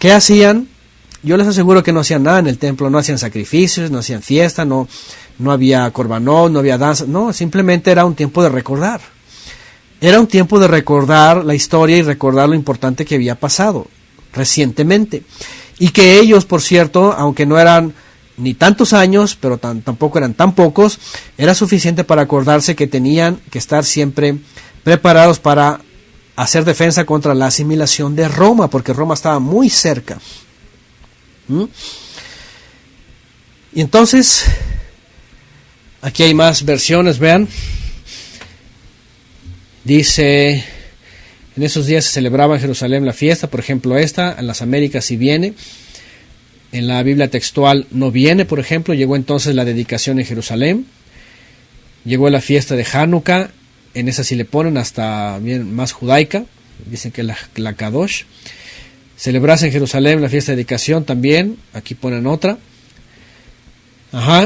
¿Qué hacían? Yo les aseguro que no hacían nada en el templo, no hacían sacrificios, no hacían fiesta, no había corbanot, no había danza, no, simplemente era un tiempo de recordar. Era un tiempo de recordar la historia y recordar lo importante que había pasado recientemente. Y que ellos, por cierto, aunque no eran ni tantos años, pero tampoco eran tan pocos, era suficiente para acordarse que tenían que estar siempre preparados para hacer defensa contra la asimilación de Roma, porque Roma estaba muy cerca. Y entonces, aquí hay más versiones, vean. Dice, en esos días se celebraba en Jerusalén la fiesta, por ejemplo esta, en las Américas sí viene, en la Biblia textual no viene, por ejemplo, llegó entonces la dedicación en Jerusalén, llegó la fiesta de Hanukkah, en esa sí le ponen hasta bien más judaica, dicen que la Kadosh. Celebrarse en Jerusalén la fiesta de dedicación también, aquí ponen otra.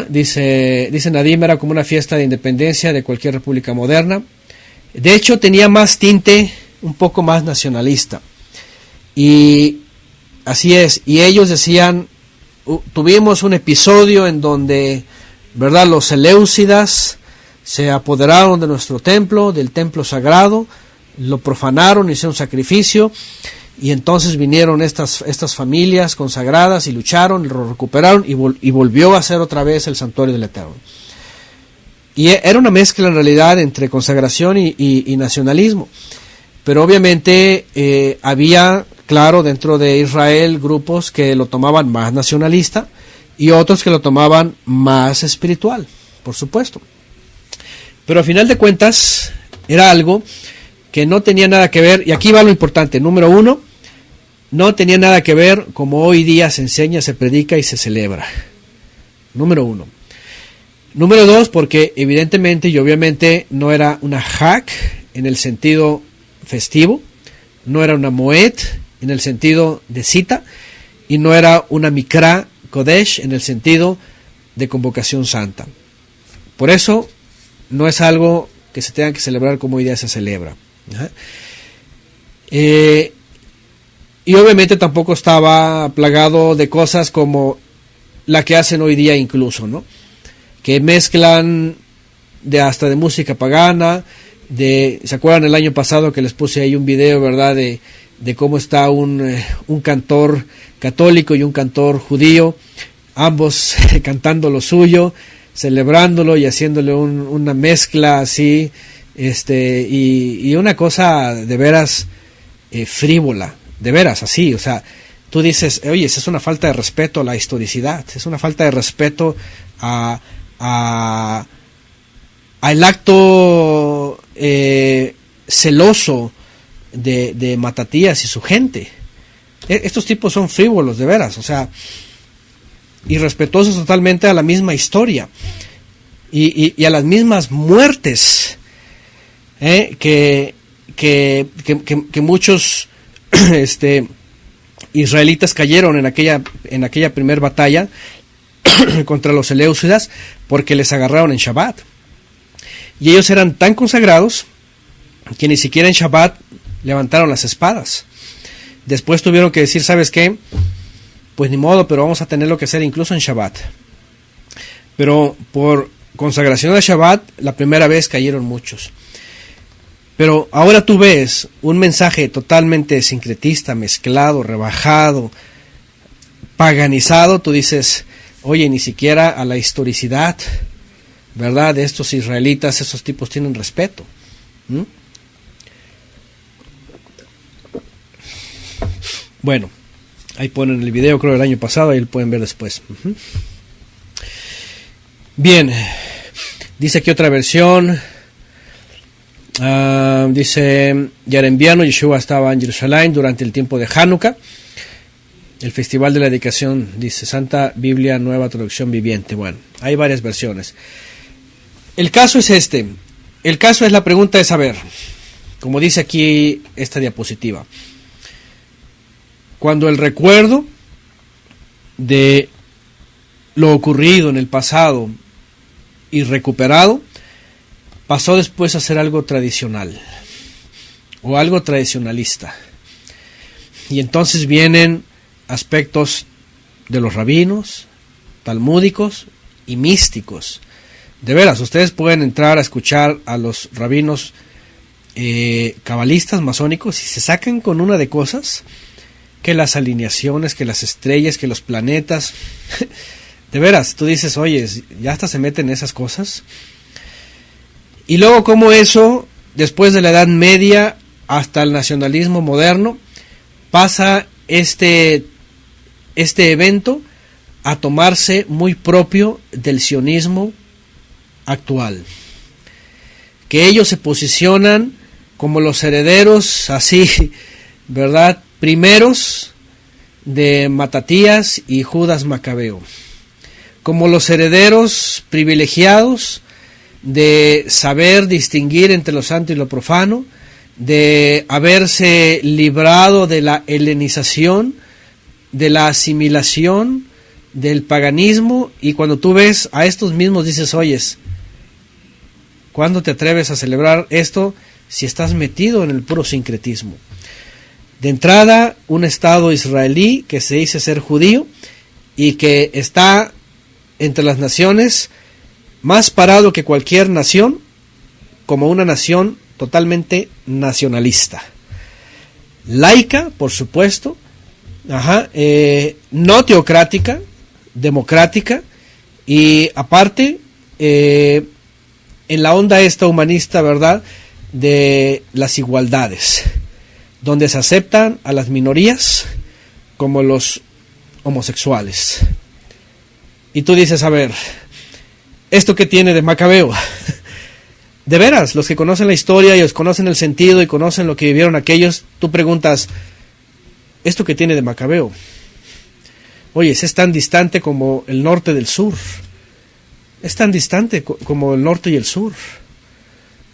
Dice Nadim, era como una fiesta de independencia de cualquier república moderna. De hecho, tenía más tinte, un poco más nacionalista. Y así es. Y ellos decían, tuvimos un episodio en donde, ¿verdad?, los seleucidas se apoderaron de nuestro templo, del templo sagrado, lo profanaron, hicieron sacrificio, y entonces vinieron estas familias consagradas y lucharon, lo recuperaron y volvió a ser otra vez el santuario del Eterno. Y era una mezcla en realidad entre consagración y nacionalismo. Pero obviamente había, claro, dentro de Israel grupos que lo tomaban más nacionalista y otros que lo tomaban más espiritual, por supuesto. Pero al final de cuentas era algo que no tenía nada que ver, y aquí va lo importante, número uno, no tenía nada que ver como hoy día se enseña, se predica y se celebra. Número uno. Número dos, porque evidentemente y obviamente no era una Hag en el sentido festivo, no era una Moed en el sentido de cita, y no era una Mikra Kodesh en el sentido de convocación santa. Por eso no es algo que se tenga que celebrar como hoy día se celebra. Y obviamente tampoco estaba plagado de cosas como la que hacen hoy día incluso, ¿no? Que mezclan hasta de música pagana, ¿se acuerdan el año pasado que les puse ahí un video, verdad, de cómo está un cantor católico y un cantor judío, ambos cantando lo suyo, celebrándolo y haciéndole una mezcla así, y una cosa de veras frívola, de veras así, o sea, tú dices, oye, esa es una falta de respeto a la historicidad, es una falta de respeto al acto celoso de Matatías y su gente. Estos tipos son frívolos, de veras, o sea, irrespetuosos totalmente a la misma historia y a las mismas muertes que muchos israelitas cayeron en aquella primer batalla contra los seleucidas porque les agarraron en Shabbat, y ellos eran tan consagrados que ni siquiera en Shabbat levantaron las espadas. Después tuvieron que decir, ¿sabes qué? Pues ni modo, pero vamos a tenerlo que hacer incluso en Shabbat. Pero por consagración a Shabbat, la primera vez cayeron muchos. Pero ahora tú ves un mensaje totalmente sincretista, mezclado, rebajado, paganizado. Tú dices, oye, ni siquiera a la historicidad, ¿verdad?, de estos israelitas, esos tipos tienen respeto. Bueno, ahí ponen el video, creo, del año pasado, ahí lo pueden ver después. Bien, dice aquí otra versión. Dice Yarembiano, Yeshua estaba en Jerusalén durante el tiempo de Hanukkah, el festival de la dedicación, dice Santa Biblia, Nueva Traducción Viviente. Bueno, hay varias versiones. El caso es el caso es, la pregunta es saber, como dice aquí esta diapositiva, cuando el recuerdo de lo ocurrido en el pasado y recuperado pasó después a ser algo tradicional o algo tradicionalista, y entonces vienen aspectos de los rabinos, talmúdicos y místicos. De veras, ustedes pueden entrar a escuchar a los rabinos cabalistas, masónicos, y se sacan con una de cosas, que las alineaciones, que las estrellas, que los planetas. De veras, tú dices, oye, ya hasta se meten en esas cosas. Y luego cómo eso, después de la Edad Media hasta el nacionalismo moderno, pasa este evento a tomarse muy propio del sionismo actual, que ellos se posicionan como los herederos, así, ¿verdad?, primeros de Matatías y Judas Macabeo, como los herederos privilegiados de saber distinguir entre lo santo y lo profano, de haberse librado de la helenización, de la asimilación del paganismo, y cuando tú ves a estos mismos dices, oyes, ¿cuándo te atreves a celebrar esto si estás metido en el puro sincretismo? De entrada, un Estado israelí que se dice ser judío y que está entre las naciones más parado que cualquier nación, como una nación totalmente nacionalista. Laica, por supuesto, no teocrática, democrática, y aparte, en la onda esta humanista, ¿verdad?, de las igualdades, donde se aceptan a las minorías como los homosexuales. Y tú dices, a ver, ¿esto qué tiene de macabeo? De veras, los que conocen la historia y conocen el sentido y conocen lo que vivieron aquellos, tú preguntas, ¿esto qué tiene de macabeo? Oye, es tan distante como el norte del sur. Es tan distante como el norte y el sur.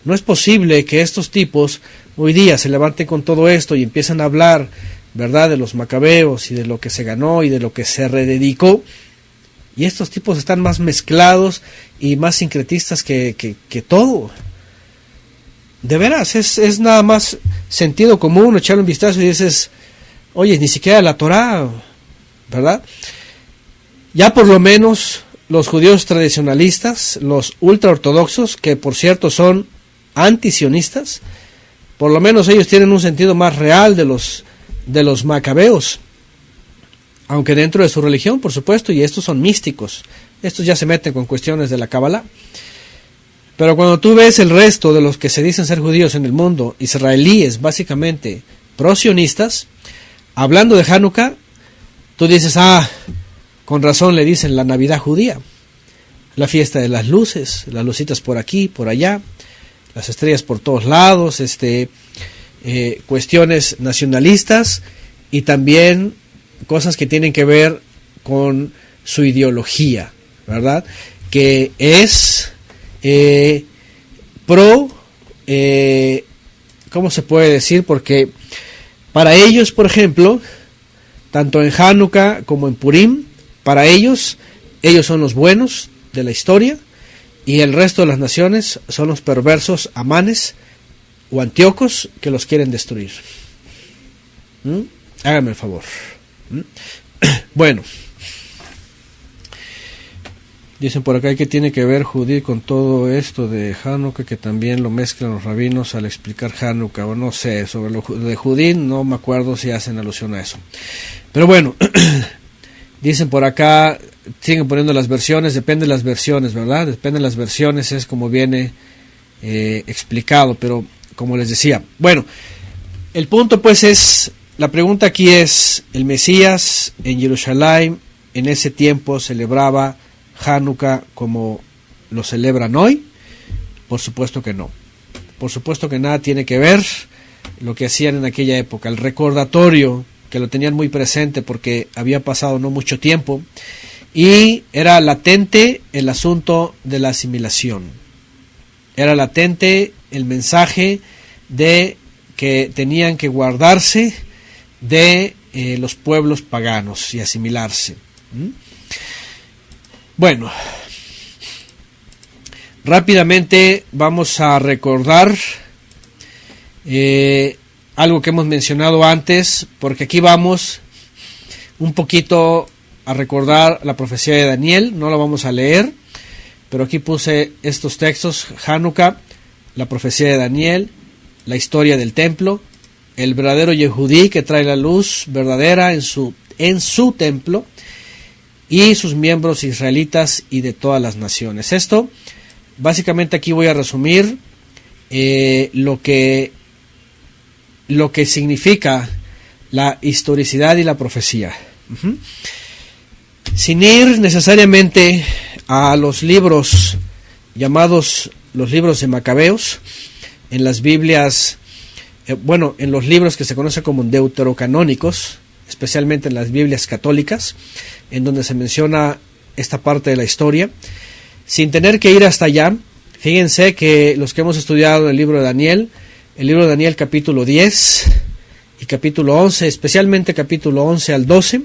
No es posible que estos tipos hoy día se levanten con todo esto y empiezan a hablar, ¿verdad?, de los macabeos y de lo que se ganó y de lo que se rededicó. Y estos tipos están más mezclados y más sincretistas que todo. De veras, es nada más sentido común echarle un vistazo y dices, oye, ni siquiera la Torá, ¿verdad? Ya por lo menos los judíos tradicionalistas, los ultraortodoxos, que por cierto son antisionistas, por lo menos ellos tienen un sentido más real de los macabeos. Aunque dentro de su religión, por supuesto, y estos son místicos. Estos ya se meten con cuestiones de la Kabbalah. Pero cuando tú ves el resto de los que se dicen ser judíos en el mundo, israelíes, básicamente pro-sionistas, hablando de Hanukkah, tú dices, con razón le dicen la Navidad judía. La fiesta de las luces, las lucitas por aquí, por allá, las estrellas por todos lados, cuestiones nacionalistas y también cosas que tienen que ver con su ideología, ¿verdad? Que es ¿cómo se puede decir? Porque para ellos, por ejemplo, tanto en Hanukkah como en Purim, para ellos son los buenos de la historia y el resto de las naciones son los perversos amanes o antíocos que los quieren destruir. Háganme el favor. Bueno, dicen por acá que tiene que ver Judí con todo esto de Hanukkah, que también lo mezclan los rabinos al explicar Hanukkah, o no sé, sobre lo de Judí no me acuerdo si hacen alusión a eso. Pero bueno, dicen por acá, siguen poniendo las versiones, depende de las versiones, ¿verdad? Depende de las versiones, es como viene explicado, pero como les decía, bueno, el punto pues es, la pregunta aquí es, ¿el Mesías en Jerusalén en ese tiempo celebraba Hanukkah como lo celebran hoy? Por supuesto que no. Por supuesto que nada tiene que ver lo que hacían en aquella época. El recordatorio, que lo tenían muy presente porque había pasado no mucho tiempo, y era latente el asunto de la asimilación. Era latente el mensaje de que tenían que guardarse de los pueblos paganos y asimilarse. Bueno, rápidamente vamos a recordar algo que hemos mencionado antes, porque aquí vamos un poquito a recordar la profecía de Daniel. No la vamos a leer, pero aquí puse estos textos: Hanukkah, la profecía de Daniel, la historia del templo, el verdadero Yehudí que trae la luz verdadera en su templo, y sus miembros israelitas y de todas las naciones. Esto, básicamente aquí voy a resumir lo que significa la historicidad y la profecía. Sin ir necesariamente a los libros llamados los libros de Macabeos, en las Biblias, en los libros que se conocen como deuterocanónicos, especialmente en las Biblias católicas, en donde se menciona esta parte de la historia, sin tener que ir hasta allá. Fíjense que los que hemos estudiado el libro de Daniel capítulo 10 y capítulo 11, especialmente capítulo 11 al 12,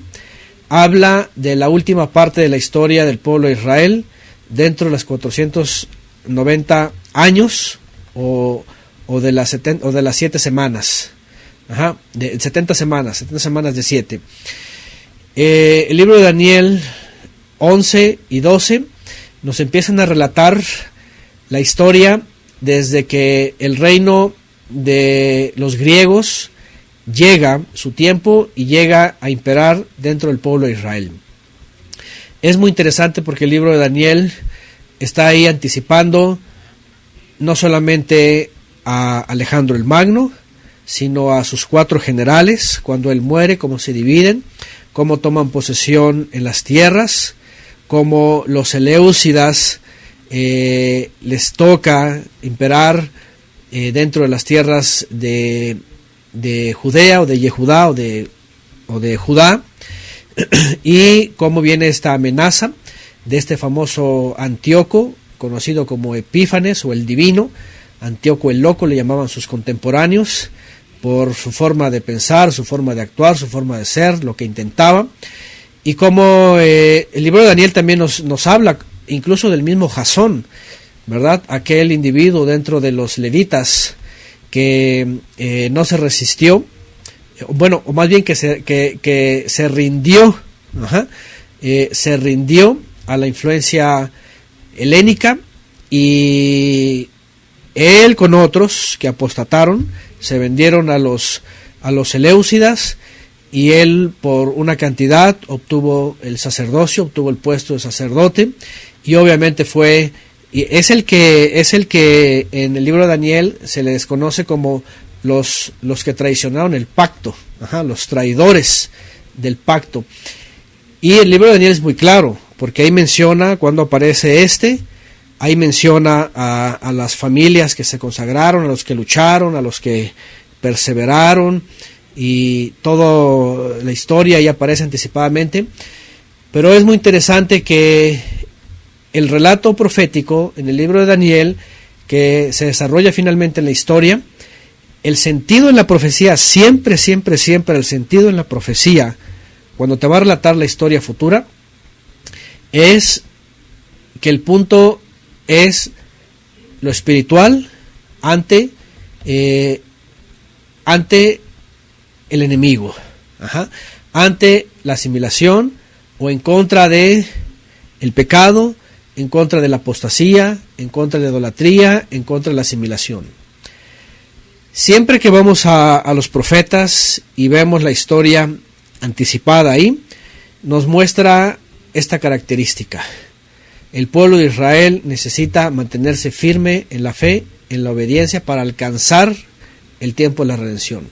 habla de la última parte de la historia del pueblo de Israel dentro de las 490 años o de las 7 semanas. De 70 semanas de 7. El libro de Daniel 11 y 12 nos empiezan a relatar la historia desde que el reino de los griegos llega su tiempo y llega a imperar dentro del pueblo de Israel. Es muy interesante porque el libro de Daniel está ahí anticipando no solamente a Alejandro el Magno, sino a sus 4 generales, cuando él muere, cómo se dividen, cómo toman posesión en las tierras, cómo los seleucidas les toca imperar dentro de las tierras de Judea o de Yehudá o de Judá, y cómo viene esta amenaza de este famoso Antíoco, conocido como Epífanes o el Divino. Antíoco el Loco le llamaban sus contemporáneos por su forma de pensar, su forma de actuar, su forma de ser, lo que intentaba. Y como el libro de Daniel también nos habla incluso del mismo Jasón, ¿verdad? Aquel individuo dentro de los levitas que no se resistió, bueno, o más bien que se rindió, se rindió a la influencia helénica, y él con otros que apostataron se vendieron a los seleucidas, y él por una cantidad obtuvo el sacerdocio, obtuvo el puesto de sacerdote, y obviamente es el que en el libro de Daniel se le desconoce como los que traicionaron el pacto, los traidores del pacto. Y el libro de Daniel es muy claro, porque ahí menciona cuando aparece ahí menciona a las familias que se consagraron, a los que lucharon, a los que perseveraron, y toda la historia ahí aparece anticipadamente. Pero es muy interesante que el relato profético en el libro de Daniel, que se desarrolla finalmente en la historia, el sentido en la profecía, siempre el sentido en la profecía, cuando te va a relatar la historia futura, es que el punto es lo espiritual ante el enemigo, ante la asimilación o en contra de el pecado, en contra de la apostasía, en contra de la idolatría, en contra de la asimilación. Siempre que vamos a los profetas y vemos la historia anticipada ahí, nos muestra esta característica. El pueblo de Israel necesita mantenerse firme en la fe, en la obediencia, para alcanzar el tiempo de la redención.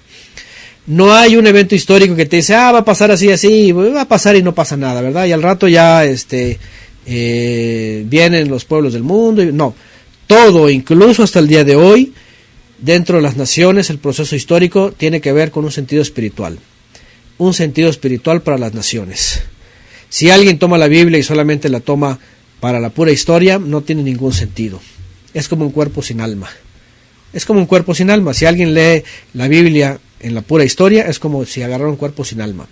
No hay un evento histórico que te dice, va a pasar así, va a pasar y no pasa nada, ¿verdad? Y al rato ya vienen los pueblos del mundo. No, todo, incluso hasta el día de hoy, dentro de las naciones, el proceso histórico tiene que ver con un sentido espiritual para las naciones. Si alguien toma la Biblia y solamente la toma para la pura historia, no tiene ningún sentido. Es como un cuerpo sin alma. Si alguien lee la Biblia en la pura historia, es como si agarrara un cuerpo sin alma,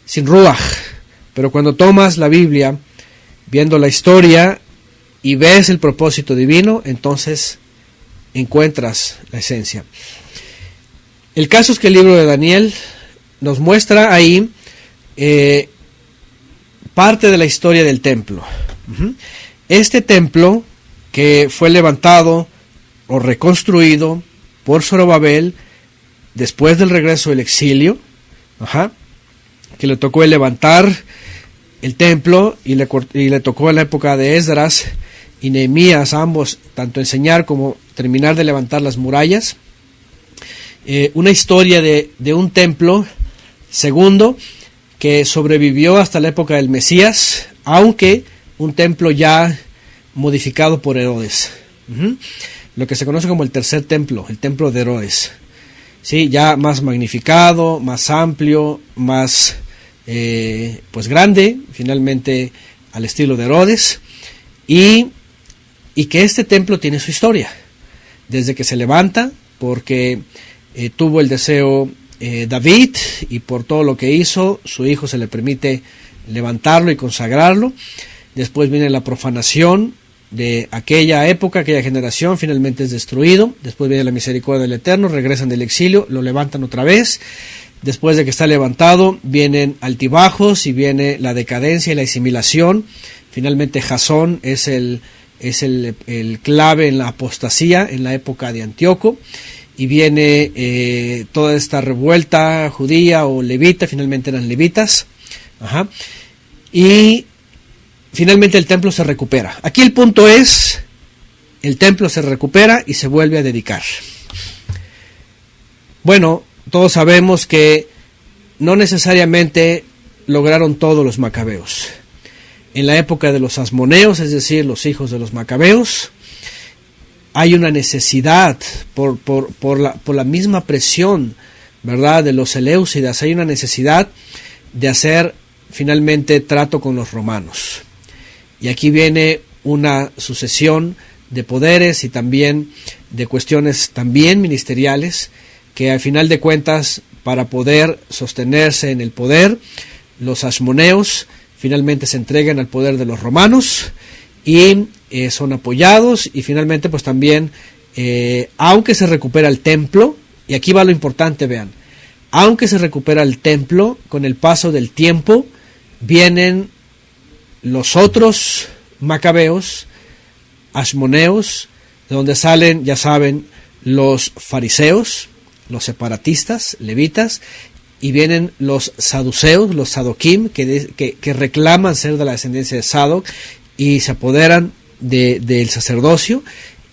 sin ruaj. Pero cuando tomas la Biblia, viendo la historia y ves el propósito divino, entonces encuentras la esencia. El caso es que el libro de Daniel nos muestra ahí parte de la historia del templo. Este templo, que fue levantado o reconstruido por Zorobabel después del regreso del exilio, que le tocó levantar el templo y le tocó en la época de Esdras y Nehemías, ambos, tanto enseñar como terminar de levantar las murallas. Una historia de un templo, segundo, que sobrevivió hasta la época del Mesías, aunque un templo ya modificado por Herodes. Lo que se conoce como el tercer templo, el templo de Herodes. Sí, ya más magnificado, más amplio, más grande, finalmente al estilo de Herodes, y que este templo tiene su historia, desde que se levanta, porque tuvo el deseo David, y por todo lo que hizo, su hijo se le permite levantarlo y consagrarlo. Después viene la profanación de aquella época, aquella generación, finalmente es destruido. Después viene la misericordia del Eterno, regresan del exilio, lo levantan otra vez. Después de que está levantado, vienen altibajos y viene la decadencia y la asimilación. Finalmente Jasón es el clave en la apostasía en la época de Antíoco, y viene toda esta revuelta judía o levita, finalmente eran levitas. Y finalmente el templo se recupera. Aquí el punto es, el templo se recupera y se vuelve a dedicar. Bueno, todos sabemos que no necesariamente lograron todos los macabeos. En la época de los asmoneos, es decir, los hijos de los macabeos, hay una necesidad por la misma presión, ¿verdad?, de los seleucidas. Hay una necesidad de hacer finalmente trato con los romanos. Y aquí viene una sucesión de poderes y también de cuestiones también ministeriales, que al final de cuentas, para poder sostenerse en el poder, los asmoneos finalmente se entregan al poder de los romanos y son apoyados, y finalmente pues también, aunque se recupera el templo, y aquí va lo importante, vean, aunque se recupera el templo, con el paso del tiempo vienen los otros macabeos, asmoneos, de donde salen, ya saben, los fariseos, los separatistas, levitas, y vienen los saduceos, los sadoquim, que reclaman ser de la descendencia de Sadoc y se apoderan del sacerdocio,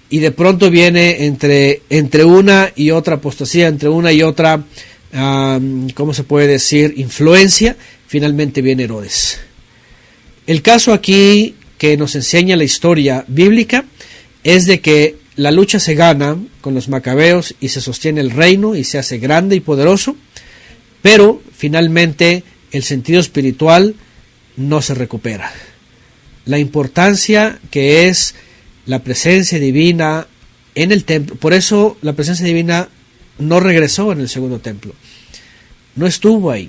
y de pronto viene entre una y otra apostasía, entre una y otra, ¿cómo se puede decir?, influencia, finalmente viene Herodes. El caso aquí que nos enseña la historia bíblica es de que la lucha se gana con los macabeos y se sostiene el reino y se hace grande y poderoso, pero finalmente el sentido espiritual no se recupera. La importancia que es la presencia divina en el templo, por eso la presencia divina no regresó en el segundo templo, no estuvo ahí.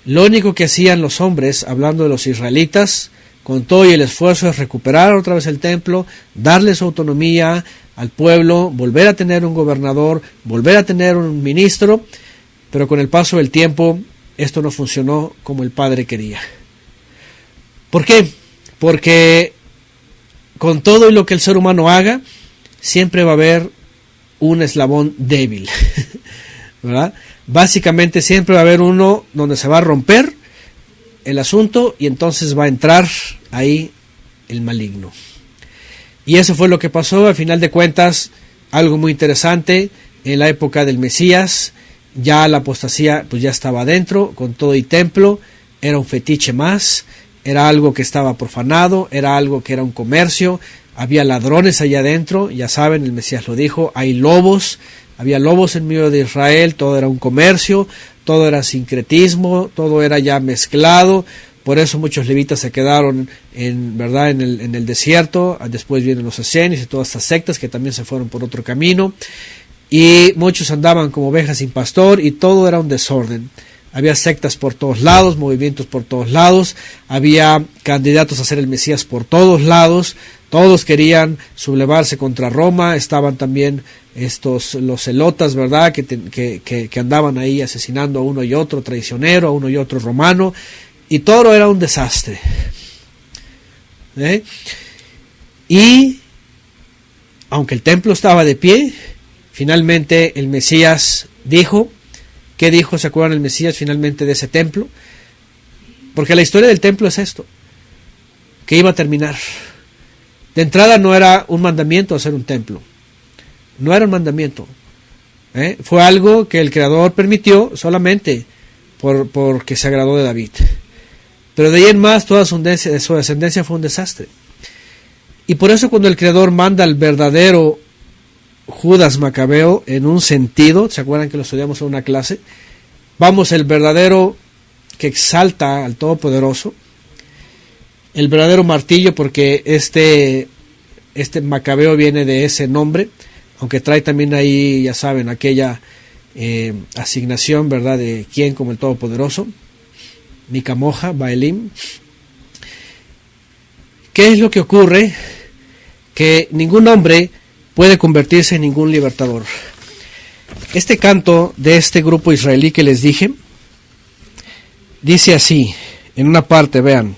Lo único que hacían los hombres, hablando de los israelitas, con todo y el esfuerzo, es recuperar otra vez el templo, darle su autonomía al pueblo, volver a tener un gobernador, volver a tener un ministro, pero con el paso del tiempo esto no funcionó como el Padre quería. ¿Por qué? Porque con todo y lo que el ser humano haga, siempre va a haber un eslabón débil, ¿verdad? Básicamente siempre va a haber uno donde se va a romper el asunto y entonces va a entrar ahí el maligno. Y eso fue lo que pasó. Al final de cuentas, algo muy interesante, en la época del Mesías, ya la apostasía pues ya estaba adentro, con todo y templo, era un fetiche más, era algo que estaba profanado, era algo que era un comercio, había ladrones allá adentro, ya saben, el Mesías lo dijo, hay lobos, había lobos en medio de Israel, todo era un comercio, todo era sincretismo, todo era ya mezclado. Por eso muchos levitas se quedaron en el desierto. Después vienen los esenios y todas estas sectas que también se fueron por otro camino, y muchos andaban como ovejas sin pastor, y todo era un desorden. Había sectas por todos lados, movimientos por todos lados, había candidatos a ser el Mesías por todos lados, todos querían sublevarse contra Roma. Estaban también los celotas, ¿verdad?, que andaban ahí asesinando a uno y otro traicionero, a uno y otro romano, y todo era un desastre. Y aunque el templo estaba de pie, finalmente el Mesías dijo, ¿qué dijo? ¿Se acuerdan el Mesías finalmente de ese templo? Porque la historia del templo es esto, que iba a terminar. De entrada no era un mandamiento hacer un templo, no era un mandamiento, fue algo que el Creador permitió solamente porque se agradó de David. Pero de ahí en más, toda su descendencia fue un desastre. Y por eso cuando el Creador manda al verdadero Judas Macabeo, en un sentido, ¿se acuerdan que lo estudiamos en una clase? Vamos, el verdadero que exalta al Todopoderoso, el verdadero martillo, porque este Macabeo viene de ese nombre, aunque trae también ahí, ya saben, aquella asignación, ¿verdad?, de quién como el Todopoderoso, Mikamoja, Baelim. ¿Qué es lo que ocurre? Que ningún hombre puede convertirse en ningún libertador. Este canto de este grupo israelí que les dije, dice así, en una parte, vean,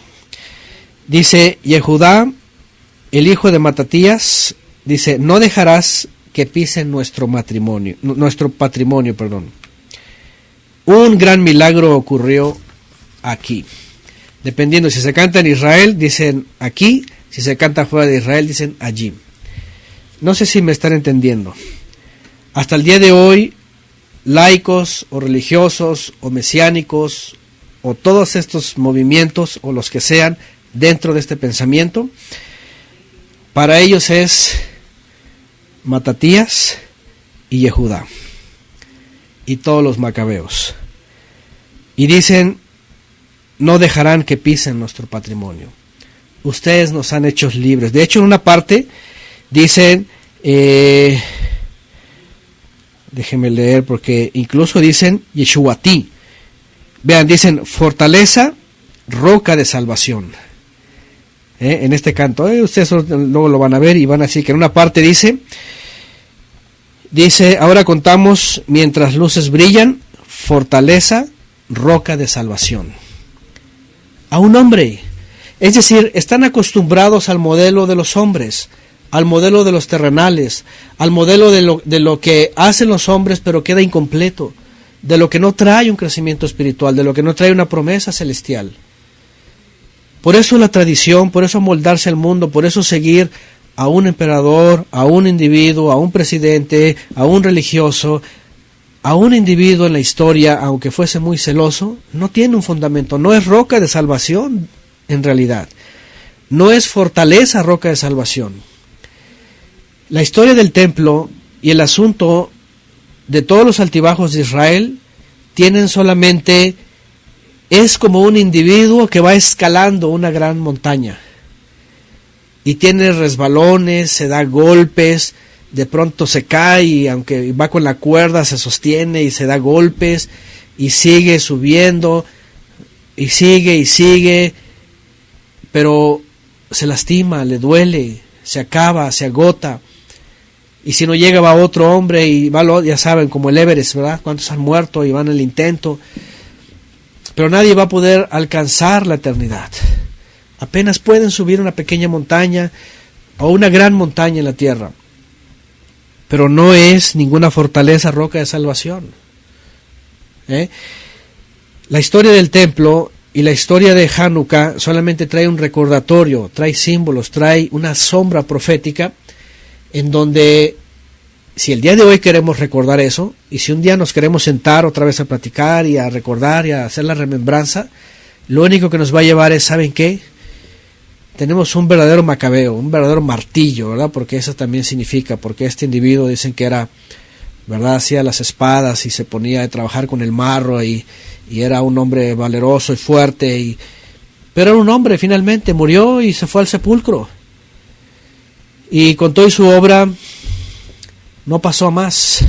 dice Yehudá, el hijo de Matatías, dice, no dejarás que pisen nuestro patrimonio. Un gran milagro ocurrió aquí. Dependiendo si se canta en Israel, dicen aquí, si se canta fuera de Israel, dicen allí. No sé si me están entendiendo. Hasta el día de hoy, laicos o religiosos o mesiánicos o todos estos movimientos o los que sean dentro de este pensamiento, para ellos es Matatías y Yehudá y todos los macabeos. Y dicen, no dejarán que pisen nuestro patrimonio. Ustedes nos han hecho libres. De hecho, en una parte dicen, déjenme leer porque incluso dicen Yeshuatí. Vean, dicen fortaleza, roca de salvación. En este canto, ustedes luego lo van a ver y van a decir que en una parte dice, ahora contamos mientras luces brillan, fortaleza, roca de salvación. A un hombre. Es decir, están acostumbrados al modelo de los hombres, al modelo de los terrenales, al modelo de lo que hacen los hombres pero queda incompleto, de lo que no trae un crecimiento espiritual, de lo que no trae una promesa celestial. Por eso la tradición, por eso moldarse al mundo, por eso seguir a un emperador, a un individuo, a un presidente, a un religioso, a un individuo en la historia, aunque fuese muy celoso, no tiene un fundamento, no es roca de salvación en realidad, no es fortaleza roca de salvación. La historia del templo y el asunto de todos los altibajos de Israel tienen solamente, es como un individuo que va escalando una gran montaña y tiene resbalones, se da golpes, de pronto se cae y aunque va con la cuerda se sostiene y se da golpes y sigue subiendo y sigue, pero se lastima, le duele, se acaba, se agota. Y si no llega va otro hombre y va, ya saben, como el Everest, ¿verdad? ¿Cuántos han muerto y van al intento? Pero nadie va a poder alcanzar la eternidad. Apenas pueden subir una pequeña montaña o una gran montaña en la tierra. Pero no es ninguna fortaleza, roca de salvación. La historia del templo y la historia de Hanukkah solamente trae un recordatorio, trae símbolos, trae una sombra profética en donde si el día de hoy queremos recordar eso, y si un día nos queremos sentar otra vez a platicar y a recordar y a hacer la remembranza, lo único que nos va a llevar es, ¿saben qué? Tenemos un verdadero macabeo, un verdadero martillo, ¿verdad? Porque eso también significa, porque este individuo dicen que era, ¿verdad? Hacía las espadas y se ponía a trabajar con el marro y era un hombre valeroso y fuerte, pero era un hombre, finalmente murió y se fue al sepulcro. Y con toda su obra no pasó a más,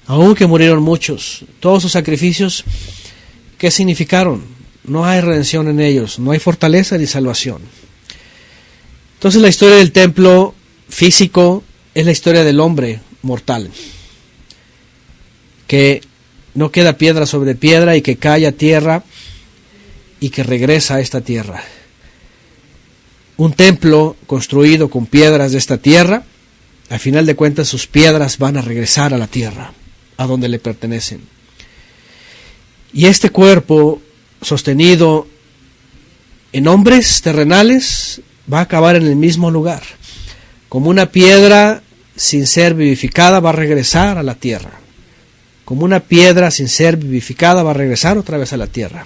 aunque murieron muchos. Todos sus sacrificios, ¿qué significaron? No hay redención en ellos, no hay fortaleza ni salvación. Entonces la historia del templo físico es la historia del hombre mortal, que no queda piedra sobre piedra y que cae a tierra y que regresa a esta tierra. Un templo construido con piedras de esta tierra, al final de cuentas sus piedras van a regresar a la tierra, a donde le pertenecen. Y este cuerpo sostenido en hombres terrenales va a acabar en el mismo lugar. Como una piedra sin ser vivificada va a regresar a la tierra. Como una piedra sin ser vivificada va a regresar otra vez a la tierra.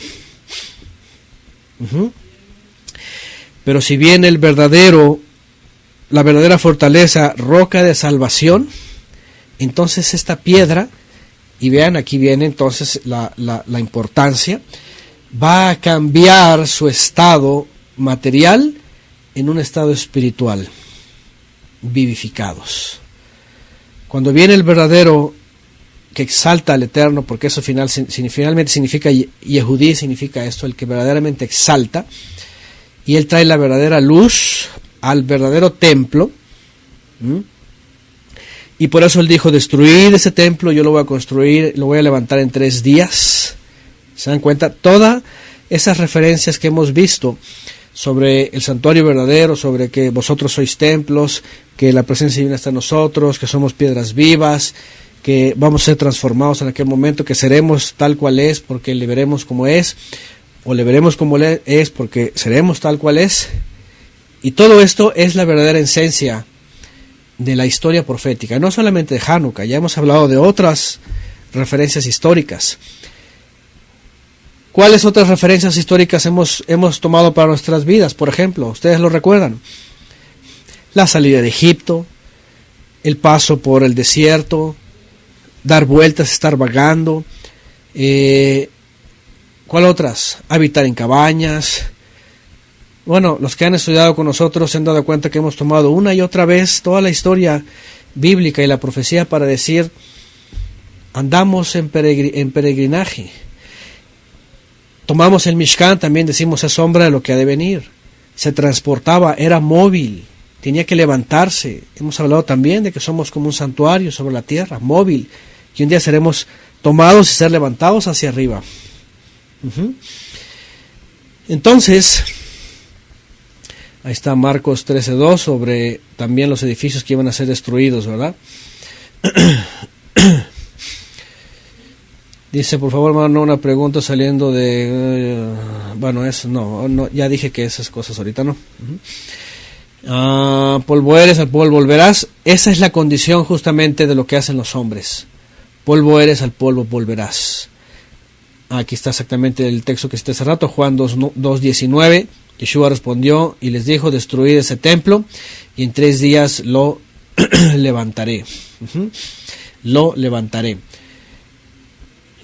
Pero si viene la verdadera fortaleza, roca de salvación, entonces esta piedra, y vean, aquí viene entonces la importancia, va a cambiar su estado material en un estado espiritual, vivificados. Cuando viene el verdadero que exalta al Eterno, porque eso finalmente significa, Yehudí significa esto, el que verdaderamente exalta, y Él trae la verdadera luz al verdadero templo, y por eso Él dijo, destruid ese templo, yo lo voy a construir, lo voy a levantar en 3 días. ¿Se dan cuenta? Todas esas referencias que hemos visto sobre el santuario verdadero, sobre que vosotros sois templos, que la presencia divina está en nosotros, que somos piedras vivas, que vamos a ser transformados en aquel momento, que seremos tal cual es porque le veremos como es, o le veremos como es porque seremos tal cual es. Y todo esto es la verdadera esencia de la historia profética, no solamente de Hanukkah, ya hemos hablado de otras referencias históricas. ¿Cuáles otras referencias históricas hemos tomado para nuestras vidas? Por ejemplo, ustedes lo recuerdan, la salida de Egipto, el paso por el desierto, dar vueltas, estar vagando. ¿Cuál otras? Habitar en cabañas. Bueno, los que han estudiado con nosotros se han dado cuenta que hemos tomado una y otra vez toda la historia bíblica y la profecía para decir, andamos en peregrinaje. Tomamos el Mishkan, también decimos, es sombra de lo que ha de venir. Se transportaba, era móvil, tenía que levantarse. Hemos hablado también de que somos como un santuario sobre la tierra, móvil, y un día seremos tomados y ser levantados hacia arriba. Entonces, ahí está Marcos 13:2 sobre también los edificios que iban a ser destruidos, ¿verdad? Dice, por favor, hermano, una pregunta saliendo de... bueno, eso no, ya dije que esas cosas ahorita no. Polvo eres, al polvo volverás. Esa es la condición justamente de lo que hacen los hombres. Polvo eres, al polvo volverás. Aquí está exactamente el texto que cité hace rato, Juan 2:19. Yeshua respondió y les dijo, destruid ese templo y en 3 días lo levantaré. Lo levantaré.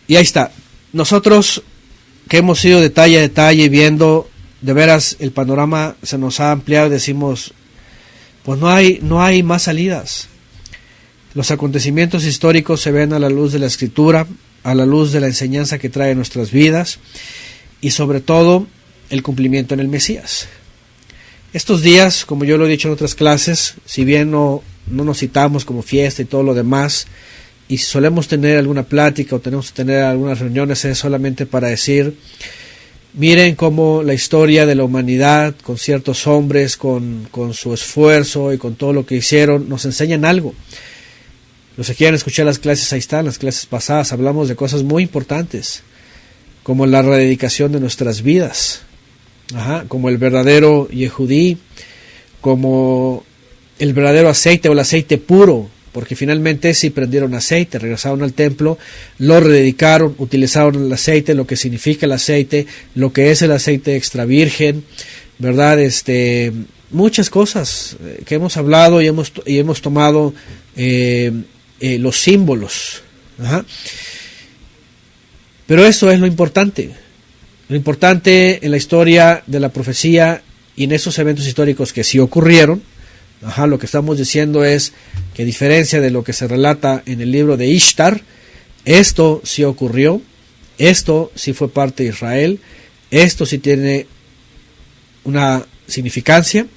Y ahí está. Nosotros que hemos ido detalle a detalle viendo, de veras el panorama se nos ha ampliado y decimos, pues no hay más salidas. Los acontecimientos históricos se ven a la luz de la Escritura, a la luz de la enseñanza que trae nuestras vidas y sobre todo el cumplimiento en el Mesías. Estos días, como yo lo he dicho en otras clases, si bien no nos citamos como fiesta y todo lo demás, y si solemos tener alguna plática o tenemos que tener algunas reuniones, es solamente para decir, miren cómo la historia de la humanidad, con ciertos hombres, con su esfuerzo y con todo lo que hicieron, nos enseñan algo. Los que quieran escuchar las clases, ahí están, las clases pasadas, hablamos de cosas muy importantes, como la rededicación de nuestras vidas, como el verdadero Yehudí, como el verdadero aceite o el aceite puro, porque finalmente sí prendieron aceite, regresaron al templo, lo rededicaron, utilizaron el aceite, lo que significa el aceite, lo que es el aceite extra virgen, ¿verdad? Muchas cosas que hemos hablado y hemos tomado los símbolos. Pero eso es lo importante. Lo importante en la historia de la profecía y en esos eventos históricos que sí ocurrieron, lo que estamos diciendo es que a diferencia de lo que se relata en el libro de Ishtar, esto sí ocurrió, esto sí fue parte de Israel, esto sí tiene una significancia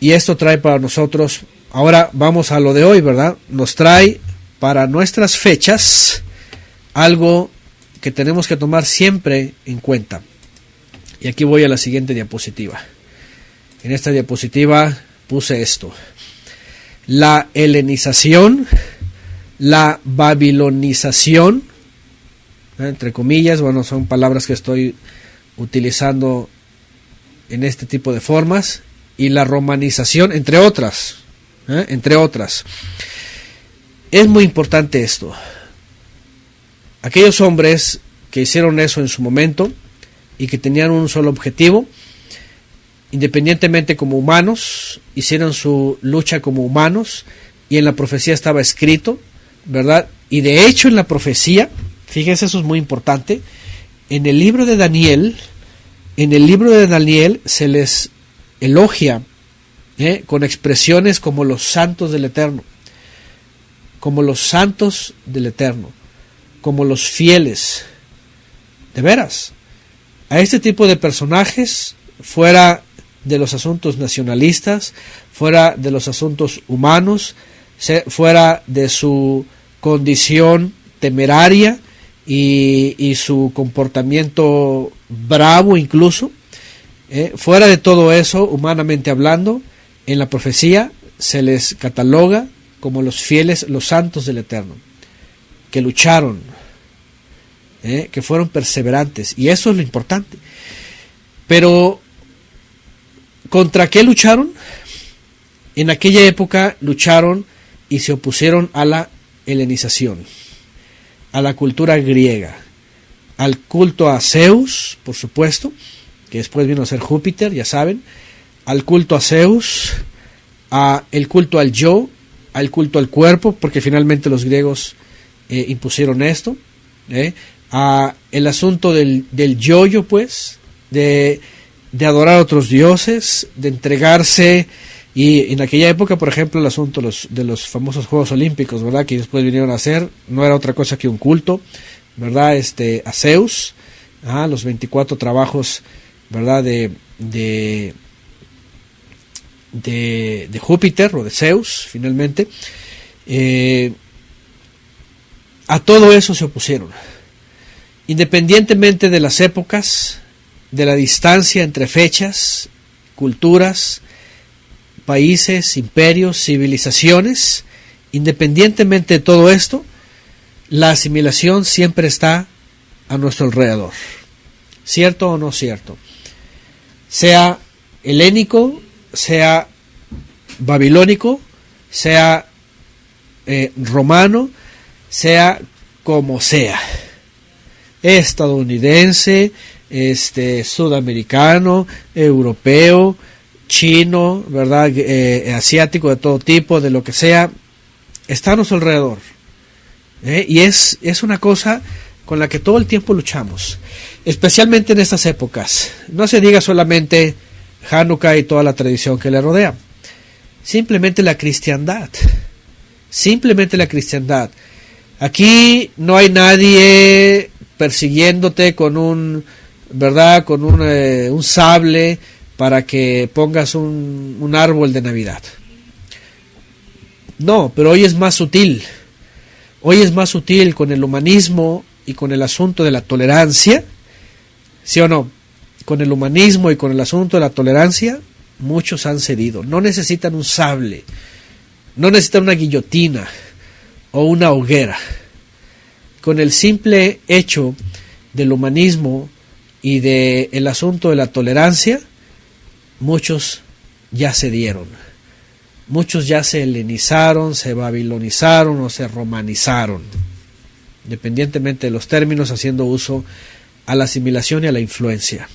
y esto trae para nosotros, ahora vamos a lo de hoy, ¿verdad? Nos trae para nuestras fechas algo que tenemos que tomar siempre en cuenta. Y aquí voy a la siguiente diapositiva. En esta diapositiva puse esto: la helenización, la babilonización, entre comillas, bueno, son palabras que estoy utilizando en este tipo de formas, y la romanización, entre otras. Es muy importante esto. Aquellos hombres que hicieron eso en su momento y que tenían un solo objetivo, independientemente como humanos, hicieron su lucha como humanos, y en la profecía estaba escrito, ¿verdad? Y de hecho en la profecía, fíjense, eso es muy importante, en el libro de Daniel se les elogia con expresiones como los santos del Eterno, como los santos del Eterno. como los fieles. De veras, a este tipo de personajes, fuera de los asuntos nacionalistas, fuera de los asuntos humanos, fuera de su condición temeraria y su comportamiento bravo incluso, fuera de todo eso, humanamente hablando, en la profecía se les cataloga como los fieles, los santos del Eterno, que lucharon, que fueron perseverantes, y eso es lo importante. Pero ¿contra qué lucharon? En aquella época lucharon y se opusieron a la helenización, a la cultura griega, al culto a Zeus, por supuesto, que después vino a ser Júpiter, ya saben, al culto a Zeus, el culto al yo, al culto al cuerpo, porque finalmente los griegos impusieron esto, a el asunto del yo-yo, pues, de adorar a otros dioses, de entregarse. Y en aquella época, por ejemplo, el asunto de los famosos Juegos Olímpicos, ¿verdad?, que después vinieron a ser, no era otra cosa que un culto, ¿verdad?, a Zeus, los 24 trabajos, ¿verdad?, de Júpiter o de Zeus, finalmente. A todo eso se opusieron. Independientemente de las épocas, de la distancia entre fechas, culturas, países, imperios, civilizaciones, independientemente de todo esto, la asimilación siempre está a nuestro alrededor. ¿Cierto o no cierto? Sea helénico, sea babilónico, sea romano, sea como sea, estadounidense, sudamericano, europeo, chino, ¿verdad?, asiático, de todo tipo, de lo que sea, está a nuestro alrededor. Y es una cosa con la que todo el tiempo luchamos, especialmente en estas épocas. No se diga solamente Hanukkah y toda la tradición que le rodea, simplemente la cristiandad. Aquí no hay nadie persiguiéndote con un sable para que pongas un árbol de Navidad. No, pero hoy es más sutil. Hoy es más sutil con el humanismo y con el asunto de la tolerancia. ¿Sí o no? Con el humanismo y con el asunto de la tolerancia, muchos han cedido. No necesitan un sable, no necesitan una guillotina o una hoguera. Con el simple hecho del humanismo y del asunto de la tolerancia, muchos ya cedieron. Muchos ya se helenizaron, se babilonizaron o se romanizaron, independientemente de los términos, haciendo uso a la asimilación y a la influencia.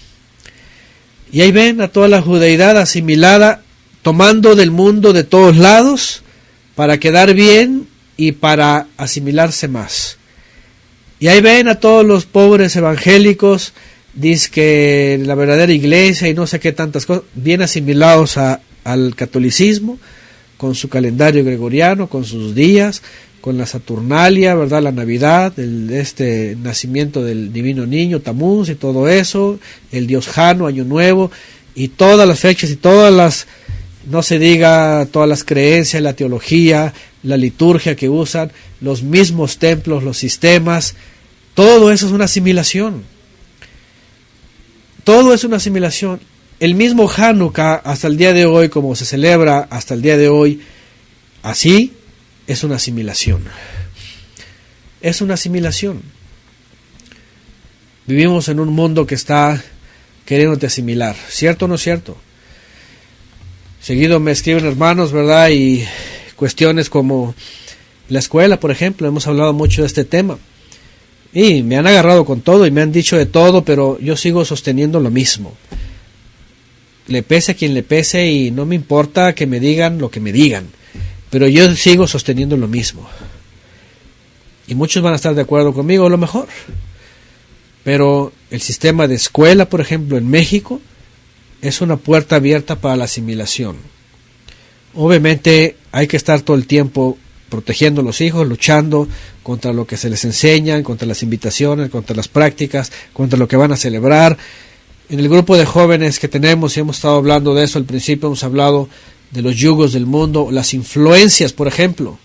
Y ahí ven a toda la judeidad asimilada, tomando del mundo de todos lados para quedar bien y para asimilarse más. Y ahí ven a todos los pobres evangélicos, dizque la verdadera iglesia y no sé qué tantas cosas, bien asimilados al catolicismo, con su calendario gregoriano, con sus días, con la Saturnalia, ¿verdad?, la Navidad, el nacimiento del divino niño, Tamuz y todo eso, el dios Jano, Año Nuevo, y todas las fechas y todas las, no se diga, todas las creencias, la teología, la liturgia que usan, los mismos templos, los sistemas, todo eso es una asimilación. Todo es una asimilación. El mismo Hanukkah, hasta el día de hoy, como se celebra hasta el día de hoy, así es una asimilación. Es una asimilación. Vivimos en un mundo que está queriéndote asimilar. ¿Cierto o no cierto? Seguido me escriben hermanos, ¿verdad? Y cuestiones como la escuela, por ejemplo. Hemos hablado mucho de este tema. Y me han agarrado con todo y me han dicho de todo, pero yo sigo sosteniendo lo mismo. Le pese a quien le pese y no me importa que me digan lo que me digan, pero yo sigo sosteniendo lo mismo. Y muchos van a estar de acuerdo conmigo, a lo mejor. Pero el sistema de escuela, por ejemplo, en México, es una puerta abierta para la asimilación. Obviamente hay que estar todo el tiempo protegiendo a los hijos, luchando contra lo que se les enseñan, contra las invitaciones, contra las prácticas, contra lo que van a celebrar. En el grupo de jóvenes que tenemos, y hemos estado hablando de eso al principio, hemos hablado de los yugos del mundo, las influencias, por ejemplo.